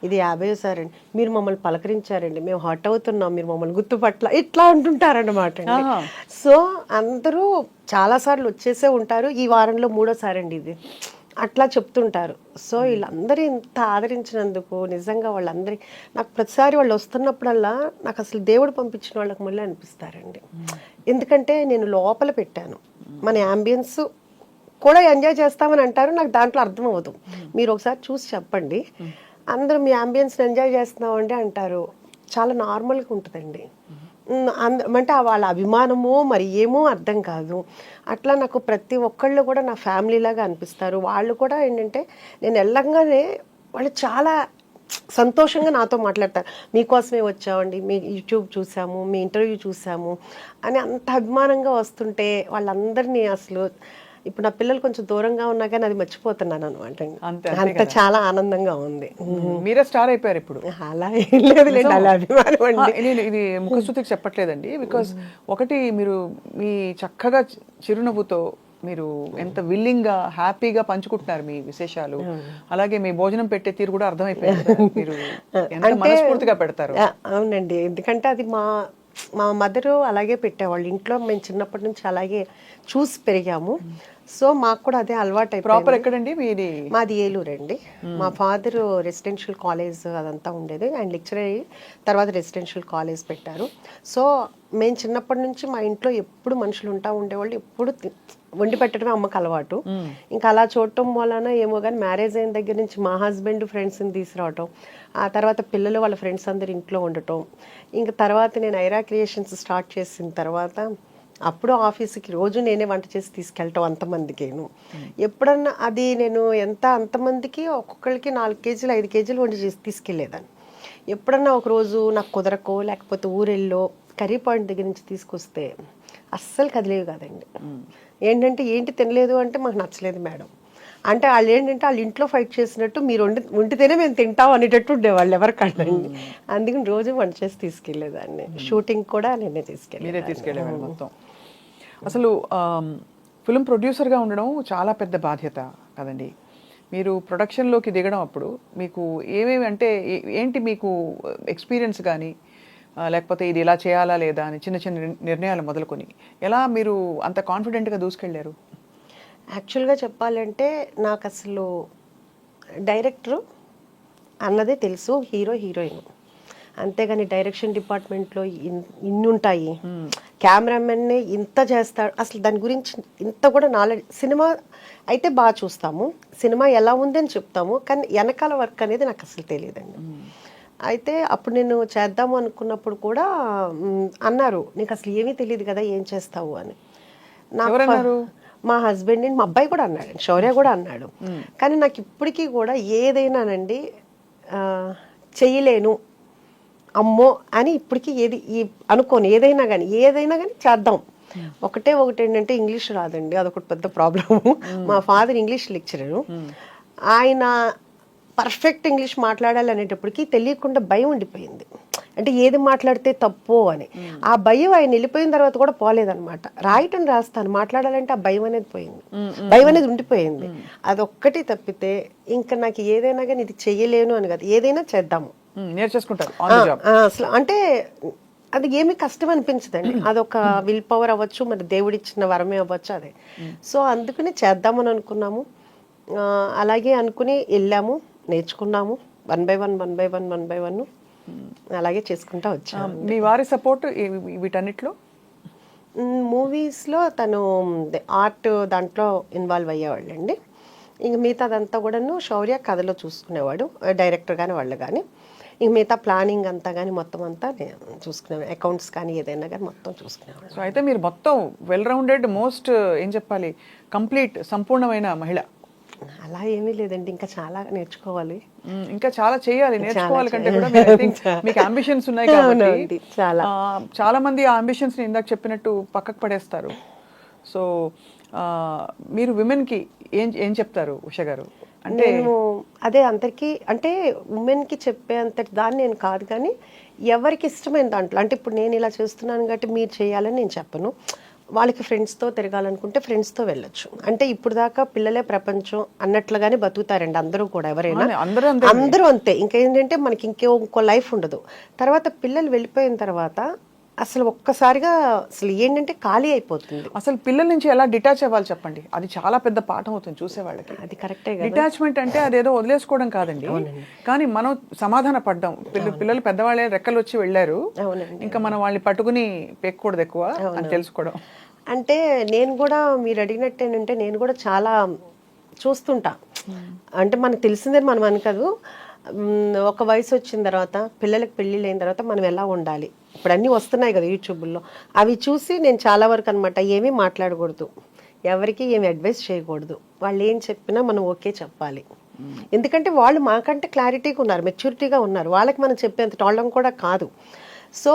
ఇది 50వ అండి, మీరు మమ్మల్ని పలకరించారండి, మేము హర్ట్ అవుతున్నాం, మీరు మమ్మల్ని గుర్తుపట్ల, ఇట్లా అంటుంటారన్నమాట అండి. సో అందరూ చాలాసార్లు వచ్చేసే ఉంటారు, ఈ వారంలో 3వ అండి ఇది, అట్లా చెప్తుంటారు. సో వీళ్ళందరూ ఇంత ఆదరించినందుకు నిజంగా వాళ్ళందరి నాకు ప్రతిసారి వాళ్ళు వస్తున్నప్పుడల్లా నాకు అసలు దేవుడు పంపించిన వాళ్ళకి మళ్ళీ అనిపిస్తారండి. ఎందుకంటే నేను లోపల పెట్టాను, మన యాంబియన్స్ కూడా ఎంజాయ్ చేస్తామని అంటారు, నాకు దాంట్లో అర్థం అవ్వదు. మీరు ఒకసారి చూసి చెప్పండి, అందరూ మీ యాంబియన్స్ని ఎంజాయ్ చేస్తున్నామండి అంటారు, చాలా నార్మల్గా ఉంటుందండి. అంటే వాళ్ళ అభిమానమో మరి ఏమో అర్థం కాదు. అట్లా నాకు ప్రతి ఒక్కళ్ళు కూడా నా ఫ్యామిలీలాగా అనిపిస్తారు. వాళ్ళు కూడా ఏంటంటే నేను వెళ్ళంగానే వాళ్ళు చాలా సంతోషంగా నాతో మాట్లాడతారు, మీకోసమే వచ్చామండి, మీ యూట్యూబ్ చూసాము, మీ ఇంటర్వ్యూ చూసాము అని అంత అభిమానంగా వస్తుంటే వాళ్ళందరినీ అసలు ఇప్పుడు నా పిల్లలు కొంచెం దూరంగా ఉన్నా కానీ అది మర్చిపోతున్నాను అనమాట. అంత చాలా ఆనందంగా ఉంది. మీరే స్టార్ అయిపోయారు ఇప్పుడు. అలా ఏం లేదు, అలా అభిమానం అండి. నేను ఇది ముఖస్తుతికి చెప్పట్లేదండి, బికాస్ ఒకటి మీరు మీ చక్కగా చిరునవ్వుతో మీరు ఎంత విల్లింగ్ గా హ్యాపీగా పంచుకుంటున్నారు మీ విశేషాలు, అలాగే మీ భోజనం పెట్టే తీరు కూడా అర్థమైపోయింది, మీరు ఎంత మనస్ఫూర్తిగా పెడతారు. అవునండి, ఎందుకంటే అది మా మదరు అలాగే పెట్టేవాళ్ళు ఇంట్లో, మేము చిన్నప్పటి నుంచి అలాగే చూసి పెరిగాము. సో మాకు కూడా అదే అలవాటు అయిపోయింది. ప్రాపర్ ఎక్కడండి మీది? మాది ఏలూరు అండి. మా ఫాదర్ రెసిడెన్షియల్ కాలేజ్ అదంతా ఉండేది, ఆయన లెక్చర్ అయ్యి తర్వాత రెసిడెన్షియల్ కాలేజ్ పెట్టారు. సో మేము చిన్నప్పటి నుంచి మా ఇంట్లో ఎప్పుడు మనుషులు ఉండేవాళ్ళు, ఎప్పుడు వండి పెట్టడమే అమ్మకు అలవాటు. ఇంకా అలా చూడటం వలన ఏమో కానీ మ్యారేజ్ అయిన దగ్గర నుంచి మా హస్బెండ్ ఫ్రెండ్స్ని తీసుకురావటం, ఆ తర్వాత పిల్లలు వాళ్ళ ఫ్రెండ్స్ అందరు ఇంట్లో ఉండటం, ఇంకా తర్వాత నేను ఐరా క్రియేషన్స్ స్టార్ట్ చేసిన తర్వాత అప్పుడు ఆఫీస్కి రోజు నేనే వంట చేసి తీసుకెళ్ళటం అంతమందికేను. ఎప్పుడన్నా అది నేను అంతమందికి ఒక్కొక్కరికి 4 కేజీలు 5 కేజీలు వండి చేసి తీసుకెళ్ళేదాన్ని. ఎప్పుడన్నా ఒకరోజు నాకు కుదరకో లేకపోతే ఊరెళ్ళో కర్రీ పాయింట్ దగ్గర నుంచి తీసుకొస్తే అస్సలు కదిలేవి కాదండి. ఏంటి తినలేదు అంటే మాకు నచ్చలేదు మేడం అంటే, వాళ్ళు ఏంటంటే వాళ్ళ ఇంట్లో ఫైట్ చేసినట్టు మీరు వండితేనే మేము తింటాం అనేటట్టు ఉండేవాళ్ళు ఎవరికండి. అందుకని రోజు వంట చేసి తీసుకెళ్ళేదాన్ని. షూటింగ్ కూడా నేనే తీసుకెళ్ళేవాళ్ళు మొత్తం. అసలు ఫిల్మ్ ప్రొడ్యూసర్గా ఉండడం చాలా పెద్ద బాధ్యత కదండి. మీరు ప్రొడక్షన్లోకి దిగడం అప్పుడు మీకు ఏమేమి అంటే ఏంటి మీకు ఎక్స్పీరియన్స్ కానీ, లేకపోతే ఇది ఇలా చేయాలా లేదా అని చిన్న చిన్న నిర్ణయాలు మొదలుకొని ఎలా మీరు అంత కాన్ఫిడెంట్గా దూసుకెళ్ళారు? యాక్చువల్గా చెప్పాలంటే నాకు అసలు డైరెక్టరు అన్నదే తెలుసు, హీరో హీరోయిన్, అంతేగాని డైరెక్షన్ డిపార్ట్మెంట్లో ఇన్ని ఉంటాయి, కెమెరామెన్నే ఇంత చేస్తాడు, అసలు దాని గురించి ఇంత కూడా నాలెడ్జ్. సినిమా అయితే బాగా చూస్తాము, సినిమా ఎలా ఉందని చెప్తాము, కానీ వెనకాల వర్క్ అనేది నాకు అసలు తెలియదండి. అయితే అప్పుడు నేను చేద్దాము అనుకున్నప్పుడు కూడా అన్నారు, నీకు అసలు ఏమీ తెలియదు కదా, ఏం చేస్తావు అని. ఎవరన్నారు? మా హస్బెండ్ మా అబ్బాయి కూడా అన్నాడు, శౌర్య కూడా అన్నాడు. కానీ నాకు ఇప్పటికీ కూడా ఏదైనానండి చెయ్యలేను అమ్మో అని ఇప్పటికీ అనుకోను. ఏదైనా కానీ చేద్దాం. ఒకటి ఏంటంటే ఇంగ్లీష్ రాదండి, అదొకటి పెద్ద ప్రాబ్లము. మా ఫాదర్ ఇంగ్లీష్ లెక్చరరు. ఆయన పర్ఫెక్ట్ ఇంగ్లీష్ మాట్లాడాలి అనేటప్పటికి తెలియకుండా భయం ఉండిపోయింది. అంటే ఏది మాట్లాడితే తప్పు అని. ఆ భయం ఆయన వెళ్ళిపోయిన తర్వాత కూడా పోలేదన్నమాట. రాయటం రాస్తాను, మాట్లాడాలంటే ఆ భయం అనేది పోయింది, భయం అనేది ఉండిపోయింది. అదొక్కటి తప్పితే ఇంకా నాకు ఏదైనా కానీ ఇది చెయ్యలేను అని కాదు, ఏదైనా చేద్దాము నేర్చేసుకుంటారు అసలు. అంటే అది ఏమి కష్టం అనిపించదండి, అదొక విల్ పవర్ అవ్వచ్చు, మరి దేవుడిచ్చిన వరమే అవ్వచ్చు అదే. సో అందుకని చేద్దామని అనుకున్నాము. అలాగే అనుకుని వెళ్ళాము, నేర్చుకున్నాము. 1 by 1 అలాగే చేసుకుంటా వచ్చాము. మీ వారి సపోర్ట్ వీటన్నిటిలో? మూవీస్లో తను ఆర్ట్ దాంట్లో ఇన్వాల్వ్ అయ్యేవాళ్ళండి. ఇంక మిగతాదంతా కూడాను శౌర్య కథలో చూసుకునేవాడు, డైరెక్టర్ కానీ వాళ్ళు కానీ. ఇంక మిగతా ప్లానింగ్ అంతా కానీ మొత్తం అంతా నేను చూసుకునేవాడు, అకౌంట్స్ కానీ ఏదైనా కానీ మొత్తం చూసుకునేవాడు. సో అయితే మీరు మొత్తం వెల్ రౌండెడ్, మోస్ట్ ఏం చెప్పాలి, కంప్లీట్ సంపూర్ణమైన మహిళ. అలా ఏమీ లేదండి, ఇంకా చాలా నేర్చుకోవాలి, ఇంకా చాలా చేయాలి. నేర్చుకోవాలి కంటే కూడా మీకు అంబిషన్స్ ఉన్నాయి కాబట్టి చాలా మంది ఆ అంబిషన్స్ ని ఇందాక చెప్పినట్టు పక్కకు పడేస్తారు. సో మీరు విమెన్ కి ఏం చెప్తారు ఉషా గారు? అంటే అదే అందరికీ, అంటే ఉమెన్కి చెప్పేంతటి దాన్ని నేను కాదు, కానీ ఎవరికి ఇష్టమైన దాంట్లో. అంటే ఇప్పుడు నేను ఇలా చేస్తున్నాను కాబట్టి మీరు చేయాలని నేను చెప్పను. వాళ్ళకి ఫ్రెండ్స్తో తిరగాలనుకుంటే ఫ్రెండ్స్తో వెళ్ళొచ్చు. అంటే ఇప్పుడు దాకా పిల్లలే ప్రపంచం అన్నట్లుగానే బతుకుతారండి అందరూ కూడా, ఎవరైనా అందరూ అంతే. ఇంకేంటంటే మనకి ఇంకో లైఫ్ ఉండదు. తర్వాత పిల్లలు వెళ్ళిపోయిన తర్వాత అసలు ఒక్కసారిగా అసలు ఏంటంటే ఖాళీ అయిపోతుంది. అసలు పిల్లల నుంచి ఎలా డిటాచ్ అవ్వాలి చెప్పండి, అది చాలా పెద్ద పాఠం అవుతుంది చూసే వాళ్ళకి. అది కరెక్టే. డిటాచ్మెంట్ అంటే అదేదో వదిలేసుకోవడం కాదండి, కానీ మనం సమాధాన పడ్డాం. పిల్లలు పెద్దవాళ్ళే రెక్కలు వచ్చి వెళ్ళారు, ఇంకా మనం వాళ్ళని పట్టుకుని పెక్కకూడదు ఎక్కువ అని తెలుసుకోవడం. అంటే నేను కూడా మీరు అడిగినట్టు ఏంటంటే నేను కూడా చాలా చూస్తుంటా. అంటే మనకు తెలిసిందని మనం అనుకోదు, ఒక వయసు వచ్చిన తర్వాత పిల్లలకు పెళ్ళిళ్ళు అయిన తర్వాత మనం ఎలా ఉండాలి, ఇప్పుడు అన్నీ వస్తున్నాయి కదా యూట్యూబ్లో, అవి చూసి నేను చాలా వరకు అనమాట ఏమీ మాట్లాడకూడదు, ఎవరికి ఏమి అడ్వైస్ చేయకూడదు. వాళ్ళు ఏం చెప్పినా మనం ఓకే చెప్పాలి. ఎందుకంటే వాళ్ళు మాకంటే క్లారిటీగా ఉన్నారు, మెచ్యూరిటీగా ఉన్నారు, వాళ్ళకి మనం చెప్పేంత టోళ్ళం కూడా కాదు. సో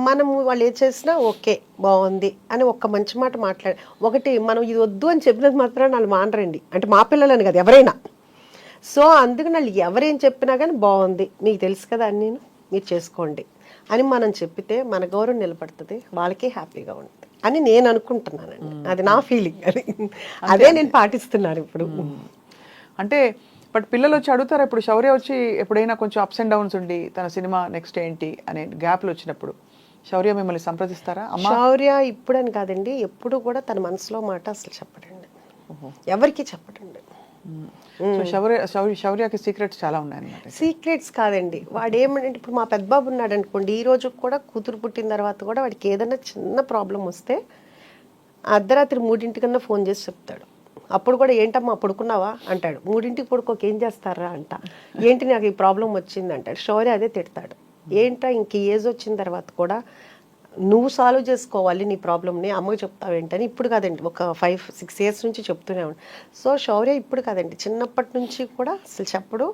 మనము వాళ్ళు ఏం చేసినా ఓకే బాగుంది అని ఒక్క మంచి మాట మాట్లాడి, ఒకటి మనం ఇది వద్దు అని చెప్పినంత మాత్రం వాళ్ళు మానరండి, అంటే మా పిల్లలని కదా ఎవరైనా. సో అందుకని వాళ్ళు ఎవరేం చెప్పినా కానీ బాగుంది, మీకు తెలుసు కదా అని మీరు చేసుకోండి అని మనం చెప్పితే మన గౌరవం నిలబడుతుంది, వాళ్ళకే హ్యాపీగా ఉంటుంది అని నేను అనుకుంటున్నానండి. అది నా ఫీలింగ్, అదే నేను పాటిస్తున్నాను ఇప్పుడు. అంటే బట్ పిల్లలు వచ్చి అడుగుతారు, ఇప్పుడు శౌర్య వచ్చి ఎప్పుడైనా కొంచెం అప్స్ అండ్ డౌన్స్ ఉండి తన సినిమా నెక్స్ట్ ఏంటి అనే గ్యాప్లు వచ్చినప్పుడు శౌర్య మిమ్మల్ని సంప్రదిస్తారా? శౌర్య ఇప్పుడని కాదండి, ఎప్పుడు కూడా తన మనసులో మాట అసలు చెప్పడండి, ఎవరికి చెప్పడండి. శౌర్యకి సీక్రెట్స్ చాలా ఉన్నాయన్నమాట. సీక్రెట్స్ కాదండి, వాడు ఏమంటే ఇప్పుడు మా పెద్ద బాబు ఉన్నాడు అనుకోండి, ఈ రోజు కూడా కూతురు పుట్టిన తర్వాత కూడా వాడికి ఏదైనా చిన్న ప్రాబ్లం వస్తే అర్ధరాత్రి 3 ఫోన్ చేసి చెప్తాడు. అప్పుడు కూడా ఏంటమ్మా పడుకున్నావా అంటాడు, 3 పడుకోక ఏం చేస్తారా అంట, ఏంటి నాకు ఈ ప్రాబ్లం వచ్చింది అంటాడు. శౌర్య అదే తిడతాడు, ఏంటా ఇంక ఏజ్ వచ్చిన తర్వాత కూడా నువ్వు సాల్వ్ చేసుకోవాలి నీ ప్రాబ్లమ్ని, అమ్మకి చెప్తావేంటని. ఇప్పుడు కాదండి, ఒక 5-6 years నుంచి చెప్తూనే ఉన్నాను. సో శౌర్య ఇప్పుడు కాదండి, చిన్నప్పటి నుంచి కూడా అసలు చెప్పడు.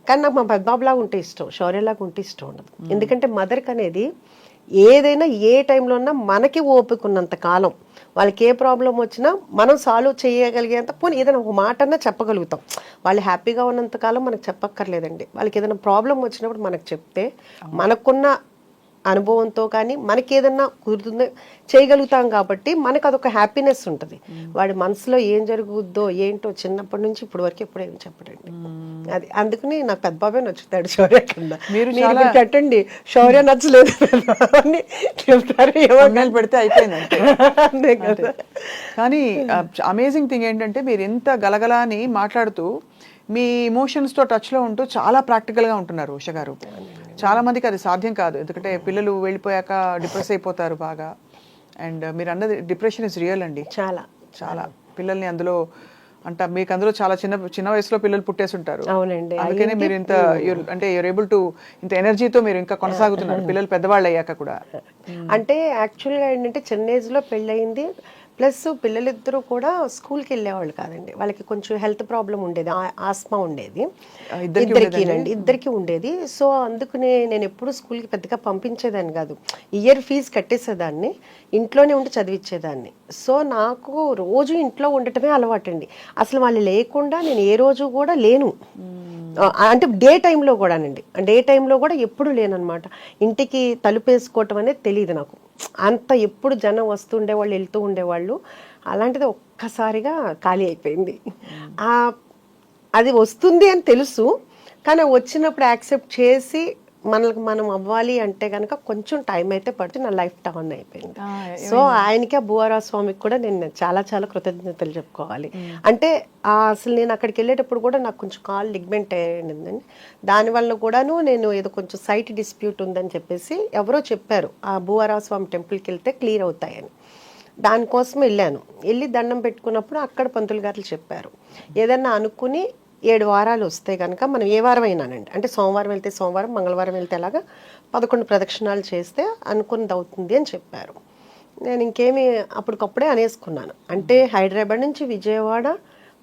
కానీ నాకు మా పెద్దబాబులాగా ఉంటే ఇష్టం, శౌర్యలాగా ఉంటే ఇష్టం ఉండదు. ఎందుకంటే మదర్కి అనేది ఏదైనా ఏ టైంలో ఉన్నా మనకి ఓపిక ఉన్నంత కాలం వాళ్ళకి ఏ ప్రాబ్లం వచ్చినా మనం సాల్వ్ చేయగలిగేంత, పోనీ ఏదైనా ఒక మాట అన్నా చెప్పగలుగుతాం. వాళ్ళు హ్యాపీగా ఉన్నంత కాలం మనకు చెప్పక్కర్లేదండి. వాళ్ళకి ఏదైనా ప్రాబ్లం వచ్చినప్పుడు మనకు చెప్తే మనకున్న అనుభవంతో కానీ మనకి ఏదన్నా కుదురుతుందో చేయగలుగుతాం కాబట్టి మనకు అదొక హ్యాపీనెస్ ఉంటుంది. వాడి మనసులో ఏం జరుగుద్దో ఏంటో చిన్నప్పటి నుంచి ఇప్పుడు వరకు ఎప్పుడు ఏమి చెప్పడండి. అది అందుకని నాకు పెద్ద బాబే నచ్చుతాడు శౌర్య కింద. మీరు కట్టండి శౌర్య నచ్చలేదు అని చెప్తారు, ఏమో పెడితే అయిపోయింది కదా. కానీ అమేజింగ్ థింగ్ ఏంటంటే మీరు ఎంత గలగలా అని మాట్లాడుతూ మీ ఇమోషన్స్తో టచ్లో ఉంటూ చాలా ప్రాక్టికల్గా ఉంటున్నారు ఉష గారు. చాలా మందికి అది సాధ్యం కాదు, ఎందుకంటే పిల్లలు వెళ్ళిపోయాక డిప్రెస్ అయిపోతారు బాగా. అండ్ మీరు అన్నది డిప్రెషన్ ఇస్ రియల్ అండి, చాలా చాలా. పిల్లల్ని అందులో అంటే మీకు అందులో చాలా చిన్న వయసులో పిల్లలు పుట్టేసి ఉంటారు. అవునండి, అందుకనే మీరు ఇంత అంటే యూర్ ఏబుల్ టు ఇంత ఎనర్జీతో మీరు ఇంకా కొనసాగుతున్నారు పిల్లలు పెద్దవాళ్ళు అయ్యాక కూడా. అంటే యాక్చువల్గా ఏంటంటే చిన్న ఏజ్లో పెళ్ళయింది, ప్లస్ పిల్లలిద్దరూ కూడా స్కూల్కి వెళ్ళేవాళ్ళు కాదండి, వాళ్ళకి కొంచెం హెల్త్ ప్రాబ్లం ఉండేది, ఆస్మా ఉండేది ఇద్దరికి ఉండేది. సో అందుకనే నేను ఎప్పుడు స్కూల్కి పెద్దగా పంపించేదాన్ని కాదు, ఇయర్ ఫీజు కట్టేసేదాన్ని, ఇంట్లోనే ఉండి చదివించేదాన్ని. సో నాకు రోజు ఇంట్లో ఉండటమే అలవాటండి, అసలు వాళ్ళు లేకుండా నేను ఏ రోజు కూడా లేను. అంటే డే టైంలో కూడానండి, డే టైంలో కూడా ఎప్పుడు లేనమాట. ఇంటికి తలుపేసుకోవటం అనేది తెలియదు నాకు, అంత ఎప్పుడు జనం వస్తుండేవాళ్ళు వెళ్తూ ఉండేవాళ్ళు. అలాంటిది ఒక్కసారిగా ఖాళీ అయిపోయింది. అది వస్తుంది అని తెలుసు, కానీ వచ్చినప్పుడు యాక్సెప్ట్ చేసి మనకు మనం అవ్వాలి అంటే కనుక కొంచెం టైం అయితే పడుతుంది. నా లైఫ్ టర్న్ అయిపోయింది. సో ఆయనకి ఆ భూవరా స్వామికి కూడా నేను చాలా చాలా కృతజ్ఞతలు చెప్పుకోవాలి. అంటే అసలు నేను అక్కడికి వెళ్ళేటప్పుడు కూడా నాకు కొంచెం కాల్ లిగ్మెంట్ అయ్యిందండి, దానివల్ల కూడాను నేను ఏదో కొంచెం సైట్ డిస్ప్యూట్ ఉందని చెప్పేసి ఎవరో చెప్పారు, ఆ భూవరా స్వామి టెంపుల్కి వెళ్తే క్లియర్ అవుతాయని. దానికోసం వెళ్ళి దండం పెట్టుకున్నప్పుడు అక్కడ పంతులు గారు చెప్పారు, ఏదన్నా అనుకుని 7 వారాలు వస్తే కనుక మనం ఏ వారం అయినానండి, అంటే సోమవారం వెళ్తే సోమవారం, మంగళవారం వెళ్తే అలాగా 11 ప్రదక్షిణాలు చేస్తే అనుకున్నది అవుతుంది అని చెప్పారు. నేను ఇంకేమి అప్పటికప్పుడే అనేసుకున్నాను. అంటే హైదరాబాద్ నుంచి విజయవాడ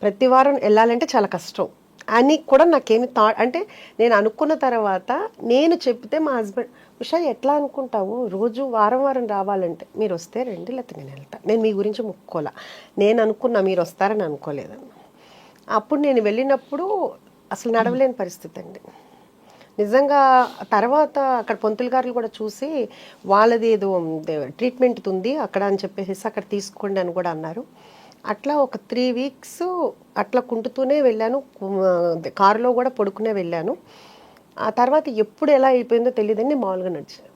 ప్రతి వారం వెళ్ళాలంటే చాలా కష్టం అని కూడా నాకేమి అంటే నేను అనుకున్న తర్వాత నేను చెప్తే మా హస్బెండ్, ఉషా ఎట్లా అనుకుంటావు, రోజు వారం వారం రావాలంటే, మీరు వస్తే రండి లేకపోతే నేను వెళ్తాను, నేను మీ గురించి ముక్కోలా, నేను అనుకున్నా మీరు వస్తారని అనుకోలేదన్న. అప్పుడు నేను వెళ్ళినప్పుడు అసలు నడవలేని పరిస్థితి అండి నిజంగా. తర్వాత అక్కడ పంతులు గారులు కూడా చూసి వాళ్ళది ఏదో ట్రీట్మెంట్ ఉంది అక్కడ అని చెప్పేసి అక్కడ తీసుకోండి అని కూడా అన్నారు. అట్లా ఒక 3 వీక్స్ అట్లా కుంటుతూనే వెళ్ళాను, కారులో కూడా పడుకునే వెళ్ళాను. ఆ తర్వాత ఎప్పుడు ఎలా అయిపోయిందో తెలియదండి, మామూలుగా నడిచాను.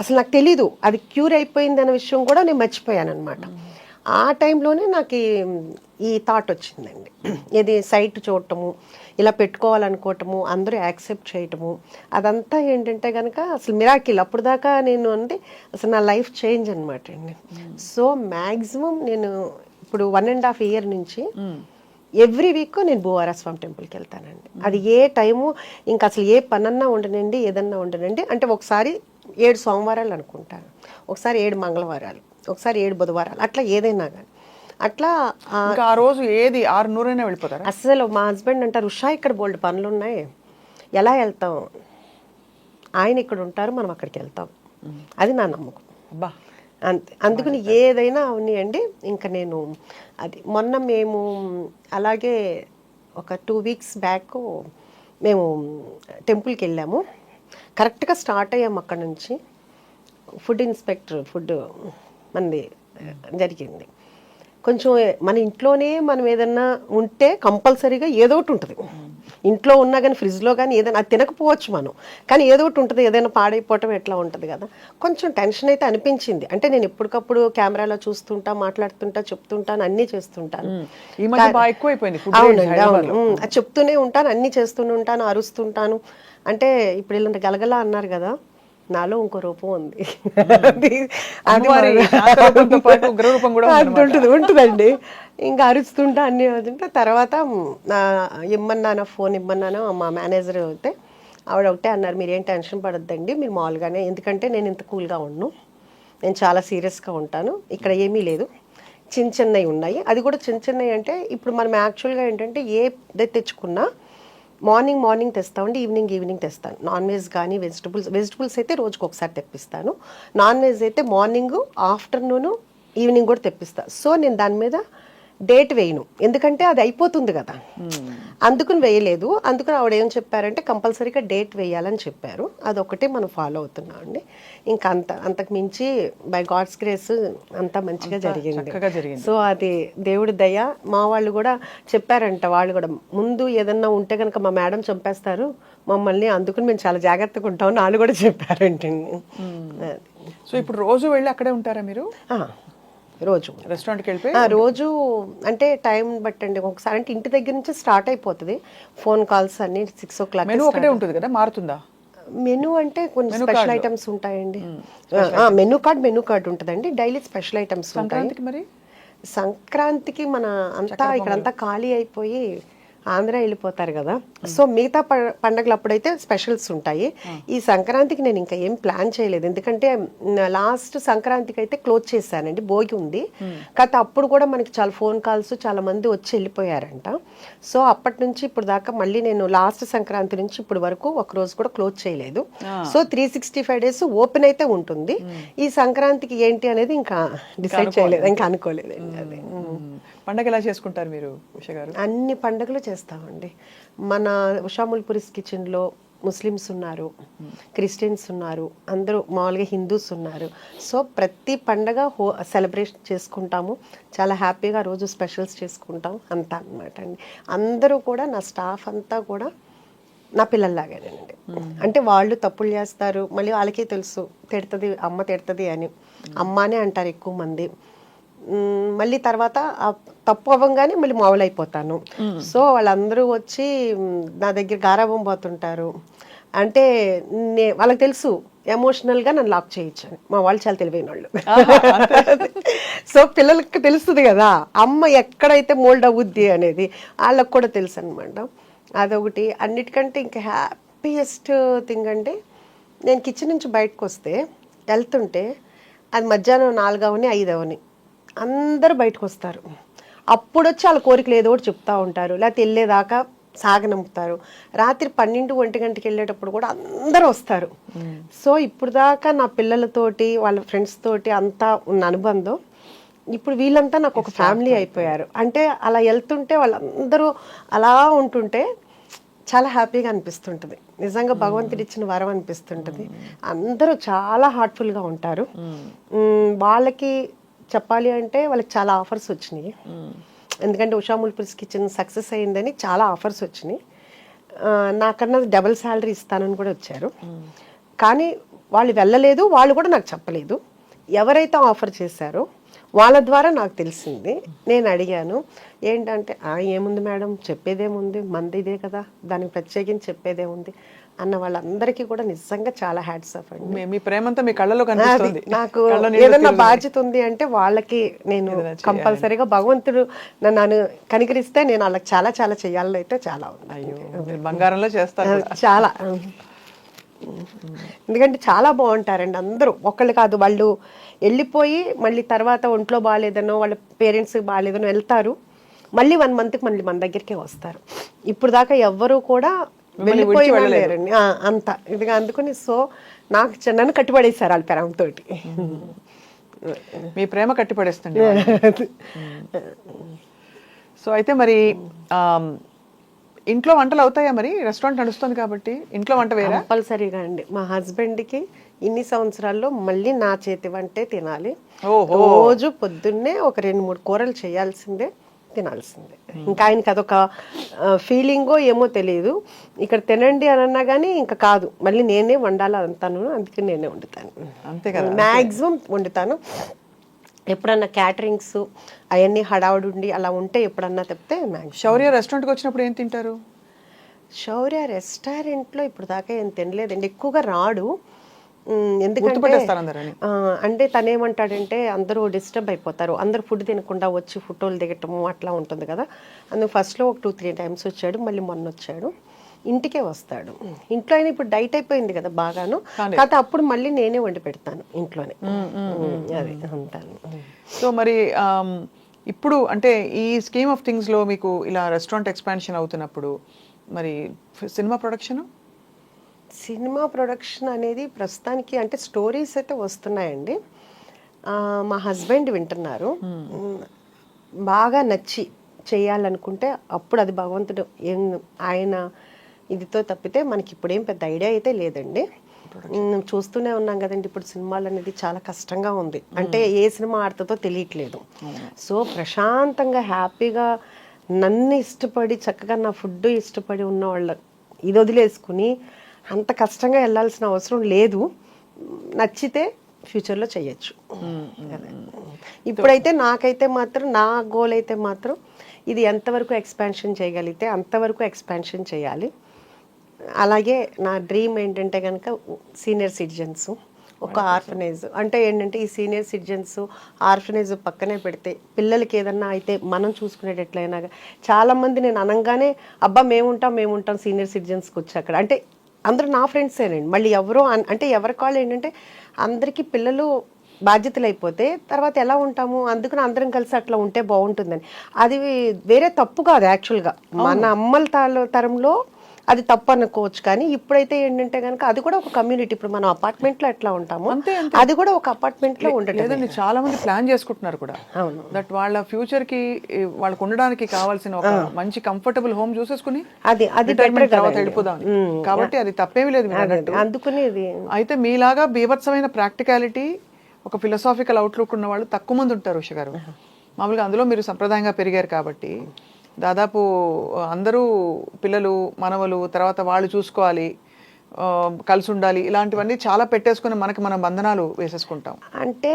అసలు నాకు తెలీదు అది క్యూర్ అయిపోయింది అనే విషయం కూడా నేను మర్చిపోయాను అనమాట. ఆ టైంలోనే నాకు ఈ థాట్ వచ్చిందండి, ఇది సైట్ చూడటము, ఇలా పెట్టుకోవాలనుకోవటము, అందరూ యాక్సెప్ట్ చేయటము, అదంతా ఏంటంటే కనుక అసలు మిరాకిల్. అప్పుడు దాకా నేను అంటే అసలు నా లైఫ్ చేంజ్ అనమాట అండి. సో మ్యాక్సిమం నేను ఇప్పుడు 1.5 ఇయర్ నుంచి ఎవ్రీ వీక్ నేను భూవరా స్వామి టెంపుల్కి వెళ్తానండి. అది ఏ టైము, ఇంకా అసలు ఏ పనన్నా ఉండనండి, ఏదన్నా ఉండనండి. అంటే ఒకసారి 7 సోమవారాలు అనుకుంటాను, ఒకసారి 7 మంగళవారాలు, ఒకసారి 7 బుధవారాలు, అట్లా ఏదైనా కానీ అట్లా. ఆ రోజు ఏది 6:100 వెళ్ళిపోతారు. అసలు మా హస్బెండ్ అంటారు, ఉషా ఇక్కడ బోల్డ్ పనులు ఉన్నాయి, ఎలా వెళ్తాం, ఆయన ఇక్కడ ఉంటారు మనం అక్కడికి వెళ్తాం, అది నా నమ్మకం. అబ్బా అంతే, అందుకని ఏదైనా అవనియండి. ఇంకా నేను అది మొన్న మేము అలాగే ఒక 2 వీక్స్ బ్యాక్ మేము టెంపుల్కి వెళ్ళాము. కరెక్ట్గా స్టార్ట్ అయ్యాము అక్కడ నుంచి. ఫుడ్ ఇన్స్పెక్టర్ ఫుడ్ మనది జరిగింది. కొంచెం మన ఇంట్లోనే మనం ఏదన్నా ఉంటే కంపల్సరీగా ఏదో ఒకటి ఉంటుంది, ఇంట్లో ఉన్నా కానీ ఫ్రిడ్జ్లో కానీ ఏదైనా అది తినకపోవచ్చు మనం, కానీ ఏదో ఒకటి ఉంటుంది, ఏదైనా పాడైపోవటం ఎట్లా ఉంటుంది కదా. కొంచెం టెన్షన్ అయితే అనిపించింది. అంటే నేను ఎప్పటికప్పుడు కెమెరాలో చూస్తుంటా, మాట్లాడుతుంటా, చెప్తుంటాను, అన్నీ చేస్తుంటాను. అవునండి, అవును, అది చెప్తూనే ఉంటాను, అన్నీ చేస్తూనే ఉంటాను, అరుస్తుంటాను. అంటే ఇప్పుడు ఇలాంటి గలగల అన్నారు కదా, నాలో ఇంకో రూపం ఉంది, ఉంటుందండి. ఇంకా అరుస్తుంటా, అన్నీ అవుతుంటా. తర్వాత ఇమ్మన్నాను, ఫోన్ ఇమ్మన్నాను, మా మేనేజర్ అయితే ఆవిడ ఒకటే అన్నారు, మీరేం టెన్షన్ పడొద్దండి, మీరు మామూలుగానే, ఎందుకంటే నేను ఇంత కూల్గా ఉండను, నేను చాలా సీరియస్గా ఉంటాను, ఇక్కడ ఏమీ లేదు, చిన్నవి ఉన్నాయి. అది కూడా చిన్నవి అంటే ఇప్పుడు మనం యాక్చువల్గా ఏంటంటే ఏ తెచ్చుకున్నా మార్నింగ్ తెస్తామండి, ఈవినింగ్ తెస్తాను. నాన్ వెజ్ కానీ వెజిటబుల్స్ అయితే రోజుకి ఒకసారి తెప్పిస్తాను. నాన్ వెజ్ అయితే మార్నింగ్, ఆఫ్టర్నూను, ఈవినింగ్ కూడా తెప్పిస్తాను. సో నేను దాని మీద డేట్ వేయను, ఎందుకంటే అది అయిపోతుంది కదా, అందుకుని వేయలేదు. అందుకని ఆవిడ ఏం చెప్పారంటే కంపల్సరీగా డేట్ వేయాలని చెప్పారు. అదొకటి మనం ఫాలో అవుతున్నాం అండి. ఇంకా అంతకు మించి బై గాడ్స్ గ్రేస్ అంతా మంచిగా జరిగింది. సో అది దేవుడి దయ. మా వాళ్ళు కూడా చెప్పారంట, వాళ్ళు కూడా ముందు ఏదన్నా ఉంటే కనుక మా మేడం చంపేస్తారు మమ్మల్ని, అందుకని మేము చాలా జాగ్రత్తగా ఉంటామని వాళ్ళు కూడా చెప్పారంటండి. సో ఇప్పుడు రోజు వెళ్ళి అక్కడే ఉంటారా మీరు? రోజు రెస్టారెంట్కి వెళ్ళిపోయి రోజు అంటే టైం బట్టండి. ఒకసారి అంటే ఇంటి దగ్గర నుంచి స్టార్ట్ అయిపోతుంది, ఫోన్ కాల్స్ అన్ని 6 o'clock. మెనూ ఒకటే ఉంటుంది కదా, మారుతుందా? మెనూ అంటే కొన్ని స్పెషల్ ఐటమ్స్ ఉంటాయండి. మెనూ కార్డ్ ఉంటుందండి, డైలీ స్పెషల్ ఐటమ్స్ ఉంటాయి. మరి సంక్రాంతికి మన అంతా ఇక్కడంతా ఖాళీ అయిపోయి ఆంధ్ర వెళ్ళిపోతారు కదా. సో మిగతా పండగలు అప్పుడైతే స్పెషల్స్ ఉంటాయి. ఈ సంక్రాంతికి నేను ఇంకా ఏం ప్లాన్ చేయలేదు, ఎందుకంటే లాస్ట్ సంక్రాంతికి అయితే క్లోజ్ చేశానండి, భోగి ఉంది. కాకపోతే అప్పుడు కూడా మనకి చాలా ఫోన్ కాల్స్, చాలా మంది వచ్చి వెళ్ళిపోయారంట. సో అప్పటి నుంచి ఇప్పుడు దాకా మళ్ళీ నేను లాస్ట్ సంక్రాంతి నుంచి ఇప్పుడు వరకు ఒక రోజు కూడా క్లోజ్ చేయలేదు. సో 365 days ఓపెన్ అయితే ఉంటుంది. ఈ సంక్రాంతికి ఏంటి అనేది ఇంకా డిసైడ్ చేయలేదు, ఇంకా అనుకోలేదు. అదే పండగ ఎలా చేసుకుంటారు మీరు ఉష గారు? అన్ని పండుగలు చేస్తామండి. మన ఉషాముల్పురిస్ కిచెన్లో ముస్లిమ్స్ ఉన్నారు, క్రిస్టియన్స్ ఉన్నారు, అందరూ మామూలుగా హిందూస్ ఉన్నారు. సో ప్రతి పండగ సెలబ్రేషన్ చేసుకుంటాము, చాలా హ్యాపీగా రోజు స్పెషల్స్ చేసుకుంటాం అంతా అనమాట అండి. అందరూ కూడా నా స్టాఫ్ అంతా కూడా నా పిల్లల్లాగానండి. అంటే వాళ్ళు తప్పులు చేస్తారు, మళ్ళీ వాళ్ళకే తెలుసు తిడుతుంది, అమ్మ తిడుతుంది అని, అమ్మనే అంటారు ఎక్కువ మంది. మళ్ళీ తర్వాత తప్పు అవ్వగానే మళ్ళీ మామూలు అయిపోతాను. సో వాళ్ళందరూ వచ్చి నా దగ్గర గారాబం పోతుంటారు. అంటే వాళ్ళకి తెలుసు ఎమోషనల్గా నన్ను లాక్ చేయొచ్చు అని. మా వాళ్ళు చాలా తెలివైన వాళ్ళు. సో పిల్లలకి తెలుస్తుంది కదా అమ్మ ఎక్కడైతే మోల్డ్ అవుద్ది అనేది, వాళ్ళకి కూడా తెలుసు అనమాట. అదొకటి. అన్నిటికంటే ఇంకా హ్యాపీయెస్ట్ థింగ్ అంటే, నేను కిచెన్ నుంచి బయటకు వస్తే వెళ్తుంటే అది మధ్యాహ్నం 4 అవని 5 అవని అందరూ బయటకు వస్తారు. అప్పుడు వచ్చి వాళ్ళ కోరికలు ఏదో ఒకటి చెప్తూ ఉంటారు, లేకపోతే వెళ్ళేదాకా సాగనంపుతారు. రాత్రి 12-1 గంటకి వెళ్ళేటప్పుడు కూడా అందరూ వస్తారు. సో ఇప్పుడు దాకా నా పిల్లలతోటి వాళ్ళ ఫ్రెండ్స్ తోటి అంతా ఉన్న అనుబంధం ఇప్పుడు వీళ్ళంతా నాకు ఒక ఫ్యామిలీ అయిపోయారు. అంటే అలా వెళ్తుంటే వాళ్ళందరూ అలా ఉంటుంటే చాలా హ్యాపీగా అనిపిస్తుంటుంది. నిజంగా భగవంతుడు ఇచ్చిన వరం అనిపిస్తుంటుంది. అందరూ చాలా హార్ట్ఫుల్గా ఉంటారు. వాళ్ళకి చెప్పాలి అంటే వాళ్ళకి చాలా ఆఫర్స్ వచ్చినాయి, ఎందుకంటే ఉషాముల్పురిస్ కిచెన్ సక్సెస్ అయిందని చాలా ఆఫర్స్ వచ్చినాయి. నాకన్నా డబుల్ శాలరీ ఇస్తానని కూడా వచ్చారు. కానీ వాళ్ళు వెళ్ళలేదు, వాళ్ళు కూడా నాకు చెప్పలేదు. ఎవరైతే ఆఫర్ చేశారో వాళ్ళ ద్వారా నాకు తెలిసింది. నేను అడిగాను, ఏంటంటే ఏముంది మేడం, చెప్పేదేముంది, మంది ఇదే కదా, దానికి ప్రత్యేకించి చెప్పేదేముంది అన్న వాళ్ళందరికీ కూడా నిజంగా చాలా హ్యాట్స్ ఆఫ్ అండి. మీ ప్రేమంతా మీ కళ్ళలో కనిపిస్తుంది. నాకు ఏదన్నా బాధ్యత ఉంది అంటే వాళ్ళకి నేను కంపల్సరీగా, భగవంతుడు నన్ను కనికరిస్తే నేను వాళ్ళకి చాలా చాలా చేయాలని అయితే చాలా ఉంది. బంగారంలో చేస్తారు చాలా. ఎందుకంటే చాలా బాగుంటారండి అందరూ, ఒక్కళ్ళు కాదు. వాళ్ళు వెళ్ళిపోయి మళ్ళీ తర్వాత ఒంట్లో బాగాలేదనో వాళ్ళ పేరెంట్స్కి బాగాలేదనో వెళ్తారు, మళ్ళీ 1 monthకి మళ్ళీ మన దగ్గరికే వస్తారు. ఇప్పుడు దాకా ఎవ్వరూ కూడా వెళ్ళిపోయి వెళ్ళలేరండి అంత ఇదిగా. అందుకని సో నాకు నన్ను కట్టిపడేశారు వాళ్ళ ప్రేమతో. మీ ప్రేమ కట్టిపడేస్తుంది. సో అయితే మరి ఇంట్లో వంటలు అవుతాయా? మరి రెస్టారెంట్ నడుస్తుంది కాబట్టి ఇంట్లో వంట వేరే కంపల్సరీగా అండి. మా హస్బెండ్కి ఇన్ని సంవత్సరాల్లో మళ్ళీ నా చేతి వంటే తినాలి. రోజు పొద్దున్నే ఒక 2-3 కూరలు చేయాల్సిందే, తినాల్సిందే. ఇంకా ఆయనకి అదొక ఫీలింగో ఏమో తెలియదు. ఇక్కడ తినండి అని అన్నా కానీ ఇంకా కాదు, మళ్ళీ నేనే వండాలి అంతాను, అందుకే నేనే వండుతాను. అంతే కదా, మ్యాక్సిమం వండుతాను. ఎప్పుడన్నా క్యాటరింగ్స్ అవన్నీ హడావుడి ఉండి అలా ఉంటే ఎప్పుడన్నా చెప్తే. శౌర్య రెస్టారెంట్కి వచ్చినప్పుడు ఏం తింటారు? శౌర్య రెస్టారెంట్లో ఇప్పుడు దాకా ఏం తినలేదండి, ఎక్కువగా రాడు. ఎందుకంటే అంటే తనేమంటాడంటే అందరూ డిస్టర్బ్ అయిపోతారు, అందరూ ఫుడ్ తినకుండా వచ్చి ఫోటోలు దిగటము అట్లా ఉంటుంది కదా. అందుకు ఫస్ట్లో ఒక 2-3 times వచ్చాడు, మళ్ళీ మొన్న వచ్చాడు. ఇంటికే వస్తాడు. ఇంట్లో అయినా ఇప్పుడు డైట్ అయిపోయింది కదా బాగాను, కాకపోతే అప్పుడు మళ్ళీ నేనే వండి పెడతాను ఇంట్లోనే. అది అంటాను. సో మరి ఇప్పుడు అంటే ఈ స్కీమ్ ఆఫ్ థింగ్స్లో మీకు ఇలా రెస్టారెంట్ ఎక్స్పాన్షన్ అవుతున్నప్పుడు మరి సినిమా ప్రొడక్షన్ అనేది ప్రస్తుతానికి అంటే స్టోరీస్ అయితే వస్తున్నాయండి. మా హస్బెండ్ వింటున్నారు. బాగా నచ్చి చేయాలనుకుంటే అప్పుడు అది భగవంతుడు ఆయన ఇదితో తప్పితే మనకి ఇప్పుడేం పెద్ద ఐడియా అయితే లేదండి. చూస్తూనే ఉన్నాం కదండి, ఇప్పుడు సినిమాలు అనేది చాలా కష్టంగా ఉంది. అంటే ఏ సినిమా ఆడుతుందో తెలియట్లేదు. సో ప్రశాంతంగా హ్యాపీగా నన్ను ఇష్టపడి చక్కగా నా ఫుడ్ ఇష్టపడి ఉన్న వాళ్ళ ఇది వదిలేసుకుని అంత కష్టంగా వెళ్ళాల్సిన అవసరం లేదు. నచ్చితే ఫ్యూచర్లో చేయొచ్చు. ఇప్పుడైతే నాకైతే మాత్రం నా గోల్ అయితే మాత్రం ఇది ఎంతవరకు ఎక్స్పాన్షన్ చేయగలిగితే అంతవరకు ఎక్స్పాన్షన్ చేయాలి. అలాగే నా డ్రీమ్ ఏంటంటే కనుక సీనియర్ సిటిజన్స్ ఒక ఆర్ఫనేజ్ అంటే ఏంటంటే ఈ సీనియర్ సిటిజన్స్ ఆర్ఫనేజ్ పక్కనే పెడితే పిల్లలకి ఏదన్నా అయితే మనం చూసుకునేటట్లయినా చాలా మంది నేను అనగానే అబ్బా మేముంటాం సీనియర్ సిటిజన్స్కి వచ్చి అక్కడ అంటే అందరూ నా ఫ్రెండ్సేనండి మళ్ళీ ఎవరో అంటే ఎవరి కాళ్ళు ఏంటంటే అందరికీ పిల్లలు బాధ్యతలు అయిపోతే తర్వాత ఎలా ఉంటాము అందుకని అందరం కలిసి అట్లా ఉంటే బాగుంటుందని అది వేరే తప్పు కాదు యాక్చువల్గా మన అమ్మల తరంలో అది తప్పు అనుకోవచ్చు కానీ ఇప్పుడైతే ఏంటంటే కనుక అది కూడా ఒక కమ్యూనిటీ ఇప్పుడు మనం అపార్ట్మెంట్లో ఎట్లా ఉంటాము అది కూడా ఒక అపార్ట్మెంట్లో ఉండటం లేదండి చాలా మంది ప్లాన్ చేసుకుంటున్నారు కూడా అవును దట్ వాళ్ళ ఫ్యూచర్ కి వాళ్ళకు ఉండడానికి కావాల్సిన ఒక మంచి కంఫర్టబుల్ హోమ్ చూసేసుకుని అది రిటైర్మెంట్ తర్వాత వెళ్ళిపోదాం కాబట్టి అది తప్పేమీ లేదు మీరు అన్నట్టు. అందుకని ఇది అయితే మీలాగా బీభత్సమైన ప్రాక్టికాలిటీ ఒక ఫిలసాఫికల్ అవుట్లుక్ ఉన్న వాళ్ళు తక్కువ మంది ఉంటారు ఉష గారు. మామూలుగా అందులో మీరు సంప్రదాయంగా పెరిగారు కాబట్టి దాదాపు అందరూ పిల్లలు మనవలు తర్వాత వాళ్ళు చూసుకోవాలి కలిసి ఉండాలి ఇలాంటివన్నీ చాలా పెట్టేసుకుని మనకి మనం బంధనాలు వేసేసుకుంటాం. అంటే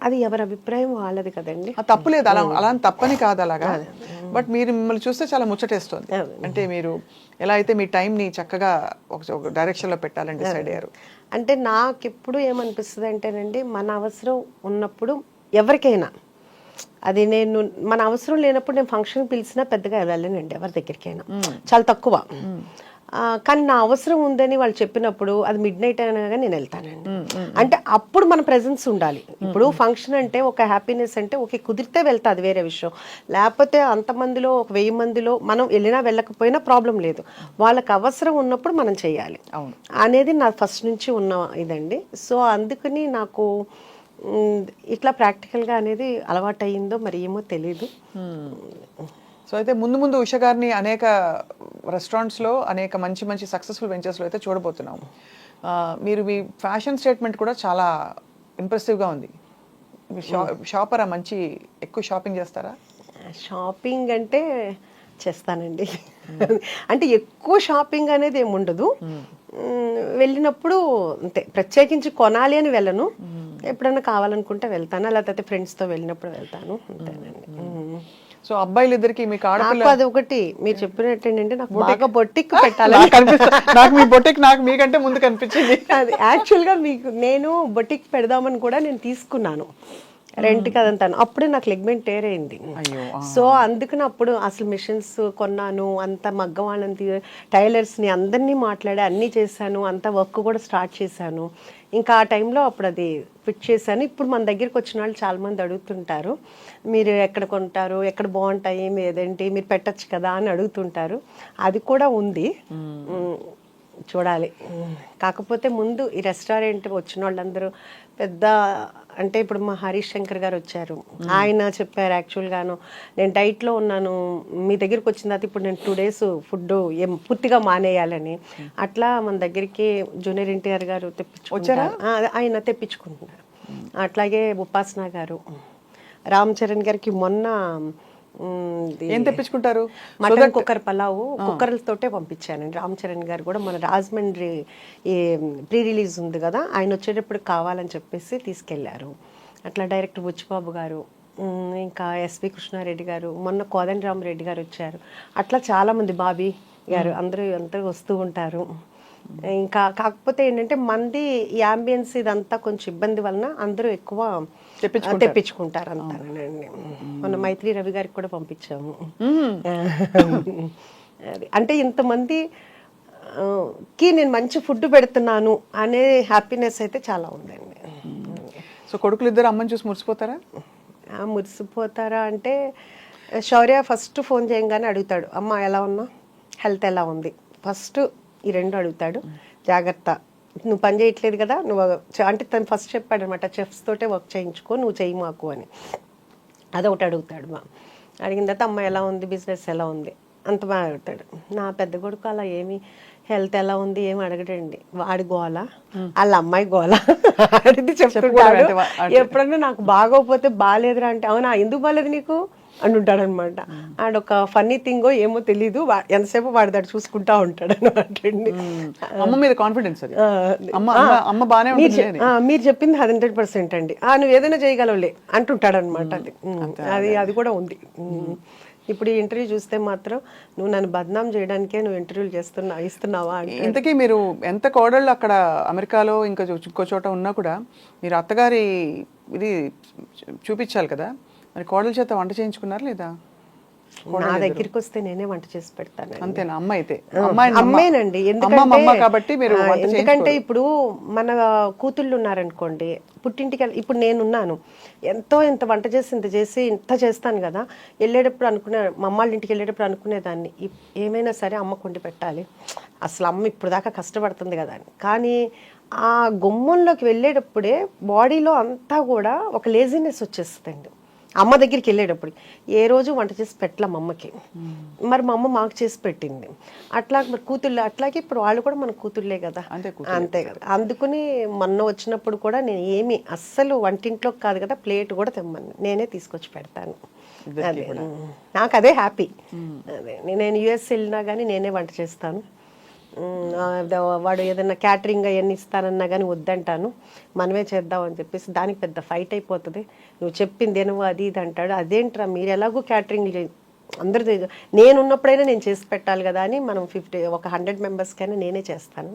అది ఎవరి అభిప్రాయం వాళ్ళది కదండి. తప్పులేదు అలా తప్పని కాదు అలాగా. బట్ మీరు మిమ్మల్ని చూస్తే చాలా ముచ్చటేస్తుంది. అంటే మీరు ఎలా అయితే మీ టైంని చక్కగా ఒక డైరెక్షన్లో పెట్టాలని డిసైడ్ అయ్యారు. అంటే నాకు ఎప్పుడు ఏమనిపిస్తుంది అంటేనండి మన అవసరం ఉన్నప్పుడు ఎవరికైనా అది నేను మన అవసరం లేనప్పుడు నేను ఫంక్షన్ పిలిచినా పెద్దగా వెళ్ళానండి ఎవరి దగ్గరికైనా చాలా తక్కువ. కానీ నా అవసరం ఉందని వాళ్ళు చెప్పినప్పుడు అది మిడ్ నైట్ అయినా కానీ నేను వెళ్తానండి. అంటే అప్పుడు మన ప్రెజెన్స్ ఉండాలి. ఇప్పుడు ఫంక్షన్ అంటే ఒక హ్యాపీనెస్ అంటే ఓకే కుదిరితే వెళ్తా అది వేరే విషయం. లేకపోతే అంతమందిలో ఒక 1000 మందిలో మనం వెళ్ళినా వెళ్ళకపోయినా ప్రాబ్లం లేదు. వాళ్ళకి అవసరం ఉన్నప్పుడు మనం చేయాలి అనేది నా ఫస్ట్ నుంచి ఉన్న ఇదండి. సో అందుకని నాకు ఇట్లా ప్రాక్టికల్గా అనేది అలవాటు అయ్యిందో మరి ఏమో తెలీదు. సో అయితే ముందు ముందు ఉష గారిని అనేక రెస్టారెంట్స్లో అనేక మంచి మంచి సక్సెస్ఫుల్ వెంచర్స్లో అయితే చూడబోతున్నాం. మీరు మీ ఫ్యాషన్ స్టేట్మెంట్ కూడా చాలా ఇంప్రెసివ్గా ఉంది. షాపరా మంచి ఎక్కువ షాపింగ్ చేస్తారా? షాపింగ్ అంటే చేస్తానండి. అంటే ఎక్కువ షాపింగ్ అనేది ఏమి ఉండదు. వెళ్ళినప్పుడు అంతే ప్రత్యేకించి కొనాలి అని వెళ్ళను. ఎప్పుడైనా కావాలనుకుంటే వెళ్తాను లేకపోతే ఫ్రెండ్స్తో వెళ్ళినప్పుడు వెళ్తాను అంతేనండి. సో అబ్బాయిలు ఇద్దరికి మీకు ఆడపిల్ల అది ఒకటి మీరు చెప్పినట్టు ఏంటంటే నాకు బాగా బొట్టిక్ పెట్టాలి. నాకు మీ బొట్టిక్ నాకు మీకంటే ముందు కనిపించింది. అది యాక్చువల్గా మీకు నేను బొట్టిక్ పెడదామని కూడా నేను తీసుకున్నాను రెంట్కి అదంతాను. అప్పుడే నాకు లెగ్మెంట్ టేర్ అయింది. సో అందుకని అప్పుడు అసలు మిషన్స్ కొన్నాను అంత మగ్గం వాళ్ళని టైలర్స్ని అందరినీ మాట్లాడి అన్నీ చేశాను అంత వర్క్ కూడా స్టార్ట్ చేశాను. ఇంకా ఆ టైంలో అప్పుడు అది ఫిట్ చేశాను. ఇప్పుడు మన దగ్గరికి వచ్చిన వాళ్ళు చాలామంది అడుగుతుంటారు మీరు ఎక్కడ కొంటారు ఎక్కడ బాగుంటాయి ఏదేంటి మీరు పెట్టచ్చు కదా అని అడుగుతుంటారు. అది కూడా ఉంది చూడాలి. కాకపోతే ముందు ఈ రెస్టారెంట్ వచ్చిన వాళ్ళందరూ పెద్ద అంటే ఇప్పుడు మా హరీష్ శంకర్ గారు వచ్చారు. ఆయన చెప్పారు యాక్చువల్గాను నేను డైట్లో ఉన్నాను మీ దగ్గరికి వచ్చిన తర్వాత ఇప్పుడు నేను 2 days ఫుడ్ పూర్తిగా మానేయాలని. అట్లా మన దగ్గరికి జూనియర్ ఎన్టీఆర్ గారు తెప్పించుకుంటారు. ఆయన తెప్పించుకుంటున్నారు. అట్లాగే ఉపాసన గారు రామ్ చరణ్ గారికి మొన్న ఏం తెప్పించుకుంటారు మటన్ కుక్కర్ పలావు కుక్కర్లతోటే పంపించానండి. రామ్ చరణ్ గారు కూడా మన రాజమండ్రి ఈ ప్రీ రిలీజ్ ఉంది కదా ఆయన వచ్చేటప్పుడు కావాలని చెప్పేసి తీసుకెళ్లారు. అట్లా డైరెక్టర్ బుచ్చిబాబు గారు ఇంకా ఎస్పి కృష్ణారెడ్డి గారు మొన్న కోదండరామరెడ్డి గారు వచ్చారు. అట్లా చాలామంది బాబీ గారు అందరూ వస్తూ ఉంటారు. ఇంకా కాకపోతే ఏంటంటే మంది ఈ అంబియన్స్ ఇదంతా కొంచెం ఇబ్బంది వలన అందరూ ఎక్కువ తెప్పించుకుంటారు అంతానండి. మన మైత్రి రవి గారికి కూడా పంపించాము. అంటే ఇంతమంది కి నేను మంచి ఫుడ్ పెడుతున్నాను అనే హ్యాపీనెస్ అయితే చాలా ఉందండి. సో కొడుకులు ఇద్దరు అమ్మని చూసి మురిసిపోతారా? మురిసిపోతారా అంటే శౌర్య ఫస్ట్ ఫోన్ చేయగానే అడుగుతాడు అమ్మ ఎలా ఉన్నా హెల్త్ ఎలా ఉంది ఫస్ట్ ఈ 2 అడుగుతాడు. జాగ్రత్త నువ్వు పని చేయట్లేదు కదా నువ్వు అంటే తను ఫస్ట్ చెప్పాడు అనమాట చెఫ్స్ తోటే వర్క్ చేయించుకో నువ్వు చెయ్యి మాకు అని. అదొకటి అడుగుతాడు. అడిగిన తర్వాత అమ్మ ఎలా ఉంది బిజినెస్ ఎలా ఉంది అంత బాగా అడుగుతాడు. నా పెద్ద కొడుకు అలా ఏమి హెల్త్ ఎలా ఉంది ఏమి అడగడండి. వాడి గోల వాళ్ళ అమ్మాయి గోల అడిగి చెప్తుంటాడు. ఎప్పుడన్నా నాకు బాగోపోతే బాగాలేదురా అంటే అవునా ఎందుకు బాగాలేదు నీకు అంటుంటాడు అనమాట. ఆడొక ఫన్నీ థింగో ఏమో తెలీదు ఎంతసేపు వాడి దాడు చూసుకుంటా ఉంటాడు అనమాట. అమ్మ మీద కాన్ఫిడెన్స్ మీరు చెప్పింది 100% అండి. నువ్వు ఏదైనా చేయగలవులే అంటుంటాడు అనమాట. అది కూడా ఉంది. ఇప్పుడు ఈ ఇంటర్వ్యూ చూస్తే మాత్రం నువ్వు నన్ను బద్నాం చేయడానికే నువ్వు ఇంటర్వ్యూలు ఇస్తున్నావా అంటే ఇంతకీ మీరు ఎంత కోడళ్ళు అక్కడ అమెరికాలో ఇంకా ఇంకో చోట ఉన్నా కూడా మీరు అత్తగారి ఇది చూపించాలి కదా, మరి కోడల చేత వంట చేయించుకున్నారు లేదా? నా దగ్గరికి వస్తే నేనే వంట చేసి పెడతాను. అంతేనా? అమ్మ అయితే అమ్మేనండి. కాబట్టి మీరు ఎందుకంటే ఇప్పుడు మన కూతుళ్ళు ఉన్నారనుకోండి, పుట్టింటికి ఇప్పుడు నేనున్నాను, ఎంత వంట చేసి ఇంత చేస్తాను కదా, వెళ్ళేటప్పుడు మా అమ్మాళ్ళ ఇంటికి వెళ్ళేటప్పుడు అనుకునేదాన్ని ఏమైనా సరే అమ్మ కొండి పెట్టాలి, అసలు అమ్మ ఇప్పుడు దాకా కష్టపడుతుంది కదా అని. కానీ ఆ గుమ్మంలోకి వెళ్ళేటప్పుడే బాడీలో అంతా కూడా ఒక లేజినెస్ వచ్చేస్తుందండి. అమ్మ దగ్గరికి వెళ్ళేటప్పుడు ఏ రోజు వంట చేసి పెట్టలే మా అమ్మకి, మరి మా అమ్మ మాకు చేసి పెట్టింది. అట్లా మరి కూతుళ్ళు అట్లాగే ఇప్పుడు వాళ్ళు కూడా మన కూతుళ్ళే కదా, అంతే కదా. అందుకుని మొన్న వచ్చినప్పుడు కూడా నేను అస్సలు వంటింట్లోకి కాదు కదా, ప్లేట్ కూడా తెమ్మని నేనే తీసుకొచ్చి పెడతాను. అదే నాకు అదే హ్యాపీ. అదే నేను యుఎస్ వెళ్ళినా కానీ నేనే వంట చేస్తాను. వాడు ఏదైనా క్యాటరింగ్ అవన్నీ ఇస్తానన్నా కానీ వద్దంటాను, మనమే చేద్దాం అని చెప్పేసి దానికి పెద్ద ఫైట్ అయిపోతుంది. నువ్వు చెప్పింది నువ్వు అది ఇది అంటాడు, అదేంట్రా మీరు ఎలాగో క్యాటరింగ్ అందరూ నేను ఉన్నప్పుడైనా నేను చేసి పెట్టాలి కదా అని మనం 100 మెంబర్స్కైనా నేనే చేస్తాను.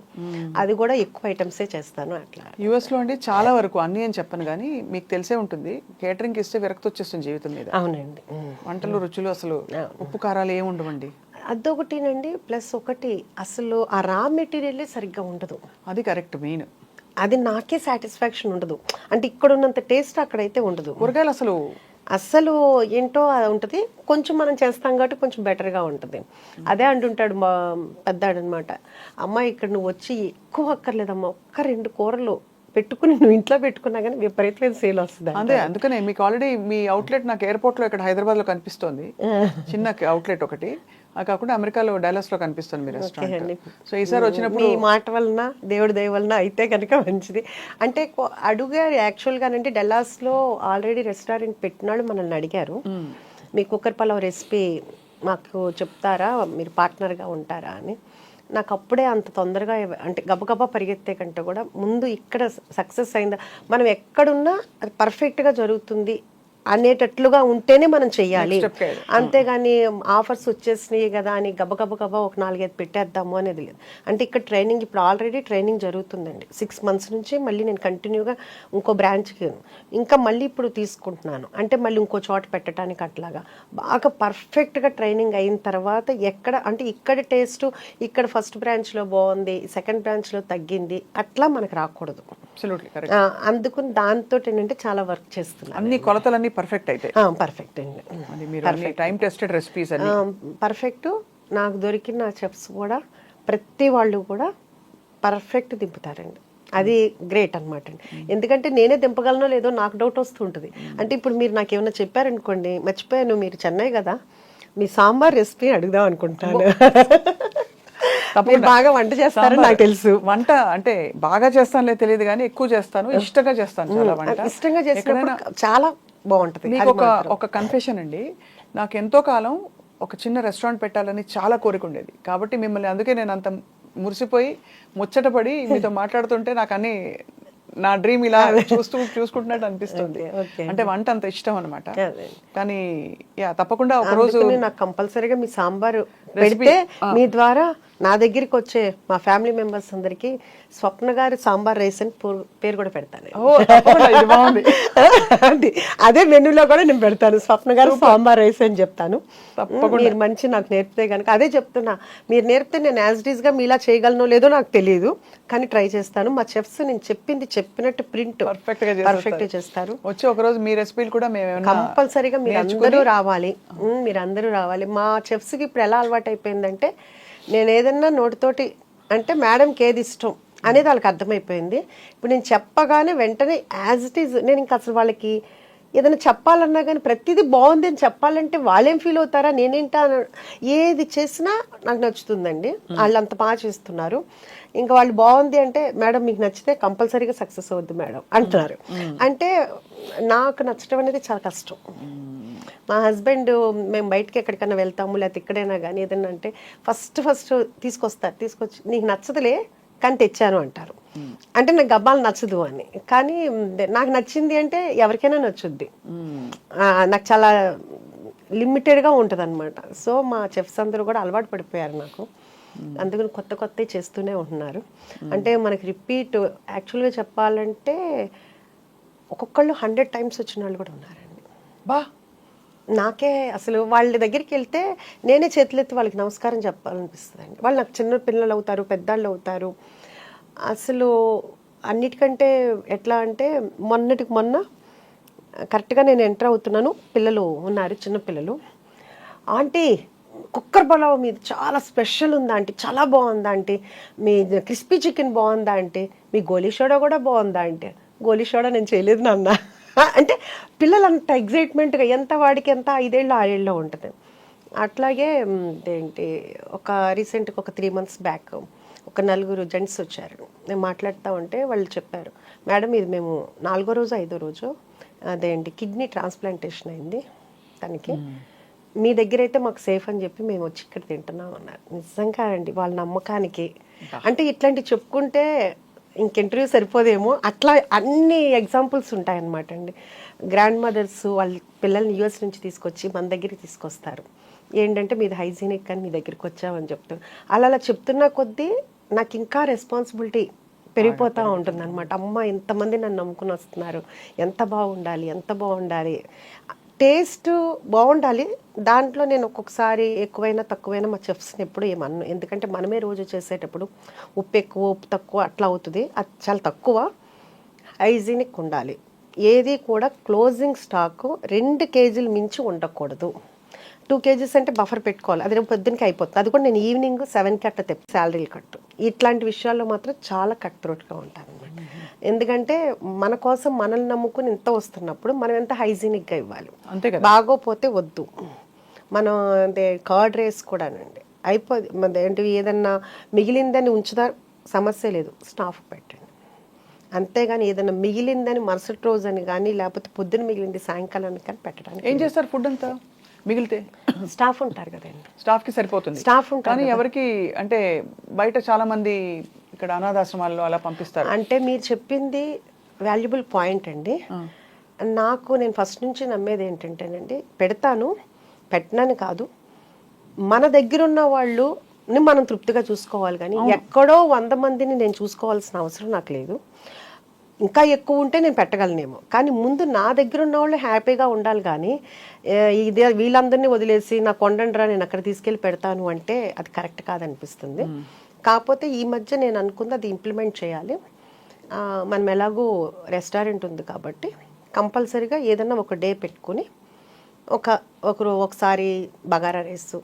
అది కూడా ఎక్కువ ఐటమ్సే చేస్తాను. అట్లా యుఎస్లో అండి చాలా వరకు అన్నీ అని చెప్పను కానీ మీకు తెలిసే ఉంటుంది, కేటరింగ్ ఇస్తే విరక్తి వచ్చేస్తుంది జీవితం మీద. అవునండి. వంటలు రుచులు అసలు ఉప్పు కారాలు ఏమి ఉండవండి. అదొకటినండి. ప్లస్ ఒకటి అసలు ఆ రా మెటీరియలే సరిగ్గా ఉండదు. అది కరెక్ట్. మెయిన్ అది నాకే సాటిస్ఫాక్షన్ ఉండదు. అంటే ఇక్కడ ఉన్నంత టేస్ట్ అక్కడైతే ఉండదు. కూరగాయలు అసలు ఏంటో అది ఉంటుంది. కొంచెం మనం చేస్తాం కాబట్టి కొంచెం బెటర్గా ఉంటుంది. అదే అంటుంటాడు మా పెద్దాడు అనమాట, అమ్మ ఇక్కడ నువ్వు వచ్చి ఎక్కువ అక్కర్లేదమ్మా, 1-2 కూరలు పెట్టుకుని నువ్వు ఇంట్లో పెట్టుకున్నా కానీ విపరీతమైన సేల్ వస్తుంది. అదే అందుకనే మీకు ఆల్రెడీ మీ అవుట్లెట్ నాకు ఎయిర్పోర్ట్లో ఇక్కడ హైదరాబాద్లో కనిపిస్తోంది, చిన్న అవుట్లెట్ ఒకటి. అది కాకుండా అమెరికాలో డాలస్లో కనిపిస్తుంది మీ రెస్టారెంట్. సో ఈసారి వచ్చినప్పుడు మీ మాట వలన దేవుడి దయ వలన అయితే కనుక మంచిది. అంటే అడుగారు యాక్చువల్గానంటే డల్లాస్లో ఆల్రెడీ రెస్టారెంట్ పెట్టినాడు, మనల్ని అడిగారు మీ కుక్కర్ పలావ్ రెసిపీ మాకు చెప్తారా, మీరు పార్ట్నర్గా ఉంటారా అని. నాకు అప్పుడే అంత తొందరగా అంటే గబగబా పరిగెత్తే కంటే కూడా ముందు ఇక్కడ సక్సెస్ అయిందా, మనం ఎక్కడున్నా అది పర్ఫెక్ట్గా జరుగుతుంది అనేటట్లుగా ఉంటేనే మనం చెయ్యాలి. అంతేగాని ఆఫర్స్ వచ్చేసినాయి కదా అని గబగబా ఒక 4-5 పెట్టేద్దాము అనేది లేదు. అంటే ఇక్కడ ట్రైనింగ్ ఇప్పుడు ఆల్రెడీ ట్రైనింగ్ జరుగుతుందండి. 6 months నుంచి మళ్ళీ నేను కంటిన్యూగా ఇంకో బ్రాంచ్కి ఇంకా మళ్ళీ ఇప్పుడు తీసుకుంటున్నాను. అంటే మళ్ళీ ఇంకో చోట పెట్టడానికి అట్లాగా బాగా పర్ఫెక్ట్గా ట్రైనింగ్ అయిన తర్వాత ఎక్కడ అంటే ఇక్కడ టేస్ట్ ఇక్కడ ఫస్ట్ బ్రాంచ్లో బాగుంది, సెకండ్ బ్రాంచ్లో తగ్గింది అట్లా మనకు రాకూడదు. అందుకు దాంతో ఏంటంటే చాలా వర్క్ చేస్తున్నాను. అన్ని కొలతలన్నీ పర్ఫెక్ట్ అయితే పర్ఫెక్ట్ అండి. టైం టెస్టెడ్ రెసిపీస్ అన్ని పర్ఫెక్ట్. నాకు దొరికిన చెఫ్స్ కూడా ప్రతి వాళ్ళు కూడా పర్ఫెక్ట్ దింపుతారండి. అది గ్రేట్ అనమాట అండి. ఎందుకంటే నేనే దింపగలనో లేదో నాకు డౌట్ వస్తూ ఉంటుంది. అంటే ఇప్పుడు మీరు నాకు ఏమైనా చెప్పారనుకోండి, మర్చిపోయాను మీరు చెన్నై కదా, మీ సాంబార్ రెసిపీ అడుగుదాం అనుకుంటాను. బాగా వంట చేస్తారని నాకు తెలుసు. వంట అంటే బాగా చేస్తానులే తెలియదు కానీ ఎక్కువ చేస్తాను, ఇష్టంగా చేస్తాను. చాలా వంట ఇష్టంగా చేసినప్పుడు చాలా బాగుంటుంది. మీకు ఒక కన్ఫెషన్ అండి, నాకు ఎంతో కాలం ఒక చిన్న రెస్టారెంట్ పెట్టాలని చాలా కోరిక ఉండేది. కాబట్టి మిమ్మల్ని అందుకే నేను అంత మురిసిపోయి ముచ్చటపడి మీతో మాట్లాడుతుంటే నాకు అన్ని నా డ్రీమ్ ఇలా చూసుకుంటున్నట్టు అనిపిస్తుంది. అంటే వంట అంత ఇష్టం అనమాట. కానీ తప్పకుండా ఒక రోజు నాకు కంపల్సరీగా మీ సాంబార్ పెడితే మీ ద్వారా నా దగ్గరికి వచ్చే మా ఫ్యామిలీ మెంబర్స్ అందరికి స్వప్న గారి సాంబార్ రైస్ అని పేరు కూడా పెడతాను. అదే మెనూలో కూడా నేను పెడతాను, స్వప్న గారు సాంబార్ రైస్ అని చెప్తాను. మీరు మంచి నాకు నేర్పితే కనుక అదే చెప్తున్నా, మీరు నేర్పితే నేను యాజ్ ఇట్ ఈస్ గా మీలా చేయగలనో లేదో నాకు తెలియదు, కానీ ట్రై చేస్తాను. మా చెఫ్స్ నేను చెప్పినట్టు ప్రింట్ పర్ఫెక్ట్ చేస్తారు. వచ్చి ఒక రోజు మీ రెసిపీలు కూడా కంపల్సరీగా మీరందరూ రావాలి. మా చెఫ్స్ కి ఇప్పుడు ఎలా అలవాటు అయిపోయిందంటే, నేను ఏదన్నా నోటితోటి అంటే మేడంకి ఏది ఇష్టం అనేది వాళ్ళకి అర్థమైపోయింది. ఇప్పుడు నేను చెప్పగానే వెంటనే యాజ్ ఇట్ ఈజ్, నేను ఇంకా అసలు వాళ్ళకి ఏదైనా చెప్పాలన్నా కానీ ప్రతిదీ బాగుంది అని చెప్పాలంటే వాళ్ళేం ఫీల్ అవుతారా, నేనేంటా, ఏది చేసినా నాకు నచ్చుతుందండి. వాళ్ళు అంత బాగా చేస్తున్నారు. ఇంకా వాళ్ళు బాగుంది అంటే మేడం మీకు నచ్చితే కంపల్సరీగా సక్సెస్ అవుద్ది మేడం అంటున్నారు. అంటే నాకు నచ్చడం అనేది చాలా కష్టం. మా హస్బెండ్ మేము బయటకి ఎక్కడికైనా వెళ్తాము లేకపోతే ఇక్కడైనా కానీ ఏదైనా అంటే ఫస్ట్ తీసుకొచ్చి నీకు నచ్చదులే కానీ తెచ్చాను అంటారు. అంటే నాకు గబ్బాలు నచ్చదు అని. కానీ నాకు నచ్చింది అంటే ఎవరికైనా నచ్చుద్ది. నాకు చాలా లిమిటెడ్గా ఉంటుంది అనమాట. సో మా చెఫ్స్ అందరూ కూడా అలవాటు పడిపోయారు నాకు. అందుకని కొత్త కొత్తవి చేస్తూనే ఉంటున్నారు. అంటే మనకి రిపీట్ యాక్చువల్గా చెప్పాలంటే ఒక్కొక్కళ్ళు 100 times వచ్చిన వాళ్ళు కూడా ఉన్నారండి. బా నాకే అసలు వాళ్ళ దగ్గరికి వెళ్తే నేనే చేతులెత్తి వాళ్ళకి నమస్కారం చెప్పాలనిపిస్తుంది అండి. వాళ్ళు నాకు చిన్న పిల్లలు అవుతారు, పెద్దాళ్ళు అవుతారు. అసలు అన్నిటికంటే ఎట్లా అంటే మొన్నటికి మొన్న కరెక్ట్గా నేను ఎంటర్ అవుతున్నాను, పిల్లలు ఉన్నారు, చిన్న పిల్లలు. ఆంటీ కుక్కర్ పలావ్ మీది చాలా స్పెషల్ ఉందా ఆంటీ, చాలా బాగుందా ఆంటీ, మీ క్రిస్పీ చికెన్ బాగుందా ఆంటీ, మీ గోలీ సోడా కూడా బాగుందా ఆంటీ. గోలీ సోడా నేను చేయలేదు నాన్న అంటే పిల్లలు అంత ఎగ్జైట్మెంట్గా, ఎంత వాడికి ఎంత 5 ఏళ్ళు 6 ఏళ్ళలో ఉంటుంది. అట్లాగే ఏంటి రీసెంట్గా ఒక 3 months బ్యాక్ ఒక 4 జెంట్స్ వచ్చారు. నేను మాట్లాడుతూ ఉంటే వాళ్ళు చెప్పారు, మేడం ఇది మేము 4వ రోజు 5వ రోజు అదేంటి కిడ్నీ ట్రాన్స్ప్లాంటేషన్ అయింది తనకి, మీ దగ్గర అయితే మాకు సేఫ్ అని చెప్పి మేము వచ్చి ఇక్కడ తింటున్నాం అన్నారు. నిజంగా అండి వాళ్ళ నమ్మకానికి. అంటే ఇట్లాంటి చెప్పుకుంటే ఇంక ఇంటర్వ్యూ సరిపోదేమో, అట్లా అన్ని ఎగ్జాంపుల్స్ ఉంటాయన్నమాట అండి. గ్రాండ్ మదర్స్ వాళ్ళ పిల్లల్ని US నుంచి తీసుకొచ్చి మన దగ్గరికి తీసుకొస్తారు. ఏంటంటే మీది హైజీనిక్ అని మీ దగ్గరికి వచ్చామని చెప్తారు. అలా చెప్తున్న కొద్దీ నాకు ఇంకా రెస్పాన్సిబిలిటీ పెరిగిపోతూ ఉంటుంది అనమాట. అమ్మ ఎంతమంది నన్ను నమ్ముకుని వస్తున్నారు, ఎంత బాగుండాలి, ఎంత బాగుండాలి, టేస్ట్ బాగుండాలి. దాంట్లో నేను ఒక్కొక్కసారి ఎక్కువైనా తక్కువైనా మా చెఫ్స్ని ఎప్పుడు ఏమన్నా, ఎందుకంటే మనమే రోజు చేసేటప్పుడు ఉప్పు ఎక్కువ ఉప్పు తక్కువ అట్లా అవుతుంది. అది చాలా తక్కువ. హైజీనిక్ ఉండాలి. ఏది కూడా క్లోజింగ్ స్టాక్ 2 kgs మించి ఉండకూడదు. 2 kgs అంటే బఫర్ పెట్టుకోవాలి. అది రేపు పొద్దునకి అయిపోతుంది. అది కూడా నేను ఈవినింగ్ 7కి అట్లా తెప్పి శాలరీలు కట్టు. ఇట్లాంటి విషయాల్లో మాత్రం చాలా కట్ త్రోట్గా ఉంటాను అనమాట. ఎందుకంటే మన కోసం మనల్ని నమ్ముకుని ఇంత వస్తున్నప్పుడు మనం ఎంత హైజీనిక్గా ఇవ్వాలి. అంతే కదా. బాగోపోతే వద్దు. మనం అంటే కర్డ్ రైస్ కూడానండి అయిపోయింది ఏంటి ఏదన్నా మిగిలిందని ఉంచుదా సమస్య లేదు, స్టాఫ్ పెట్టండి. అంతేగాని ఏదైనా మిగిలిందని మరుసటి రోజు అని కానీ లేకపోతే పొద్దున మిగిలింది సాయంకాలానికి కానీ పెట్టడానికి. ఏం చేస్తారు ఫుడ్ అంతా మిగిలితే? స్టాఫ్ ఉంటారు కదండి, స్టాఫ్కి సరిపోతుంది. స్టాఫ్ ఉంటారు కానీ ఎవరికి అంటే బయట చాలా మంది ఇక్కడ అనాథాశ్రమాల్లో అలా పంపిస్తారు. అంటే మీరు చెప్పింది వాల్యుబుల్ పాయింట్ అండి. నాకు నేను ఫస్ట్ నుంచి నమ్మేది ఏంటంటేనండి, పెడతాను, పెట్టనని కాదు, మన దగ్గర ఉన్న వాళ్ళు మనం తృప్తిగా చూసుకోవాలి. కానీ ఎక్కడో 100 మందిని నేను చూసుకోవాల్సిన అవసరం నాకు లేదు. ఇంకా ఎక్కువ ఉంటే నేను పెట్టగలనేమో, కానీ ముందు నా దగ్గర ఉన్న వాళ్ళు హ్యాపీగా ఉండాలి. కానీ ఇదే వీళ్ళందరినీ వదిలేసి నా కొండండ్రా నేను అక్కడ తీసుకెళ్ళి పెడతాను అంటే అది కరెక్ట్ కాదనిపిస్తుంది. కాకపోతే ఈ మధ్య నేను అనుకుంది అది ఇంప్లిమెంట్ చేయాలి. మనం ఎలాగో రెస్టారెంట్ ఉంది కాబట్టి కంపల్సరీగా ఏదన్నా ఒక డే పెట్టుకుని ఒకసారి బగారా రైస్,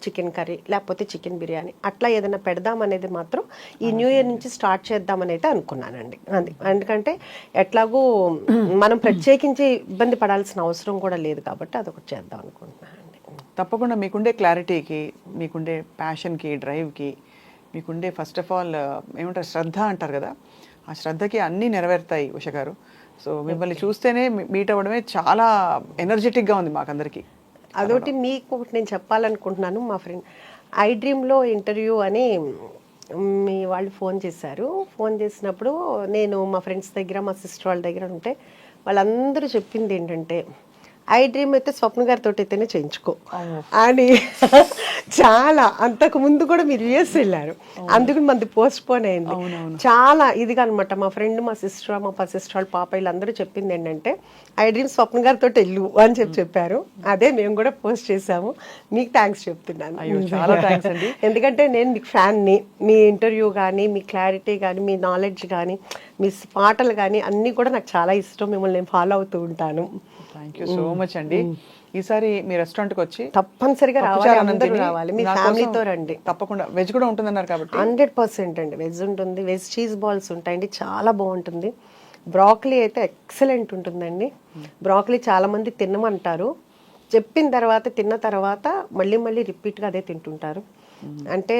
చికెన్ కర్రీ లేకపోతే చికెన్ బిర్యానీ అట్లా ఏదైనా పెడదామనేది మాత్రం ఈ న్యూ ఇయర్ నుంచి స్టార్ట్ చేద్దామని అయితే అనుకున్నానండి. అది ఎందుకంటే ఎట్లాగూ మనం ప్రత్యేకించి ఇబ్బంది పడాల్సిన అవసరం కూడా లేదు కాబట్టి అదొకటి చేద్దాం అనుకుంటున్నానండి. తప్పకుండా మీకుండే క్లారిటీకి, మీకుండే ప్యాషన్కి, డ్రైవ్కి, మీకుండే ఫస్ట్ ఆఫ్ ఆల్ ఏమంటారు శ్రద్ధ అంటారు కదా, ఆ శ్రద్ధకి అన్నీ నెరవేరుతాయి ఉష గారు. సో మిమ్మల్ని చూస్తేనే మీట్ అవ్వడమే చాలా ఎనర్జెటిక్గా ఉంది మాకందరికీ. అదొకటి మీకు ఒకటి నేను చెప్పాలనుకుంటున్నాను. మా ఫ్రెండ్ ఐ డ్రీమ్లో ఇంటర్వ్యూ అని మీ వాళ్ళు ఫోన్ చేశారు. ఫోన్ చేసినప్పుడు నేను మా ఫ్రెండ్స్ దగ్గర మా సిస్టర్ వాళ్ళ దగ్గర ఉంటే వాళ్ళందరూ చెప్పింది ఏంటంటే, ఐ డ్రీమ్ అయితే స్వప్న గారితో అయితేనే చేయించుకో అని. చాలా అంతకు ముందు కూడా మీరు US వెళ్ళారు, అందుకని మనది పోస్ట్ పోన్ అయింది. చాలా ఇదిగా అనమాట. మా ఫ్రెండ్, మా సిస్టర్, మా సిస్టర్ వాళ్ళ పాప వీళ్ళందరూ చెప్పింది ఏంటంటే ఐ డ్రీమ్ స్వప్న గారితో వెళ్ళు అని చెప్పారు. అదే మేము కూడా పోస్ట్ చేసాము. మీకు థ్యాంక్స్ చెప్తున్నాను. చాలా థ్యాంక్స్ అండి. ఎందుకంటే నేను మీకు ఫ్యాన్ని. మీ ఇంటర్వ్యూ కానీ, మీ క్లారిటీ కానీ, మీ నాలెడ్జ్ కానీ, మీ పాటలు కానీ అన్నీ కూడా నాకు చాలా ఇష్టం. మిమ్మల్ని నేను ఫాలో అవుతూ ఉంటాను. థ్యాంక్ యూ సో మచ్ అండి. ఈసారి మీ రెస్టారెంట్కి వచ్చి తప్పనిసరిగా రావాలి, అందరూ రావాలి, మీ ఫ్యామిలీతో రండి. తప్పకుండా. వెజ్ కూడా ఉంటుందన్నారు కాబట్టి 100% అండి వెజ్ ఉంటుంది. వెజ్ చీజ్ బాల్స్ ఉంటాయండి, చాలా బాగుంటుంది. బ్రాకలీ అయితే ఎక్సలెంట్ ఉంటుందండి. బ్రాకలీ చాలా మంది తినమంటారు, చెప్పిన తర్వాత తిన్న తర్వాత మళ్ళీ మళ్ళీ రిపీట్గా అదే తింటుంటారు. అంటే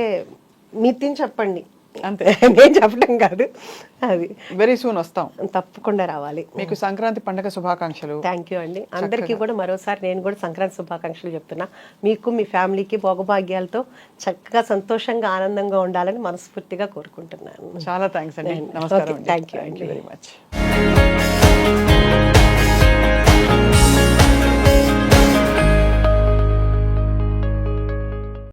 మీరు తిని చెప్పండి, అంతే, నేను చెప్పడం కాదు. అది వెరీ సూన్ వస్తాం, తప్పకుండా రావాలి. మీకు సంక్రాంతి పండుగ శుభాకాంక్షలు. థ్యాంక్ యూ అండి. అందరికీ కూడా మరోసారి నేను కూడా సంక్రాంతి శుభాకాంక్షలు చెప్తున్నా. మీకు, మీ ఫ్యామిలీకి భోగభాగ్యాలతో చక్కగా సంతోషంగా ఆనందంగా ఉండాలని మనస్ఫూర్తిగా కోరుకుంటున్నాను. చాలా థ్యాంక్స్ అండి. నమస్కారం. Thank you very much.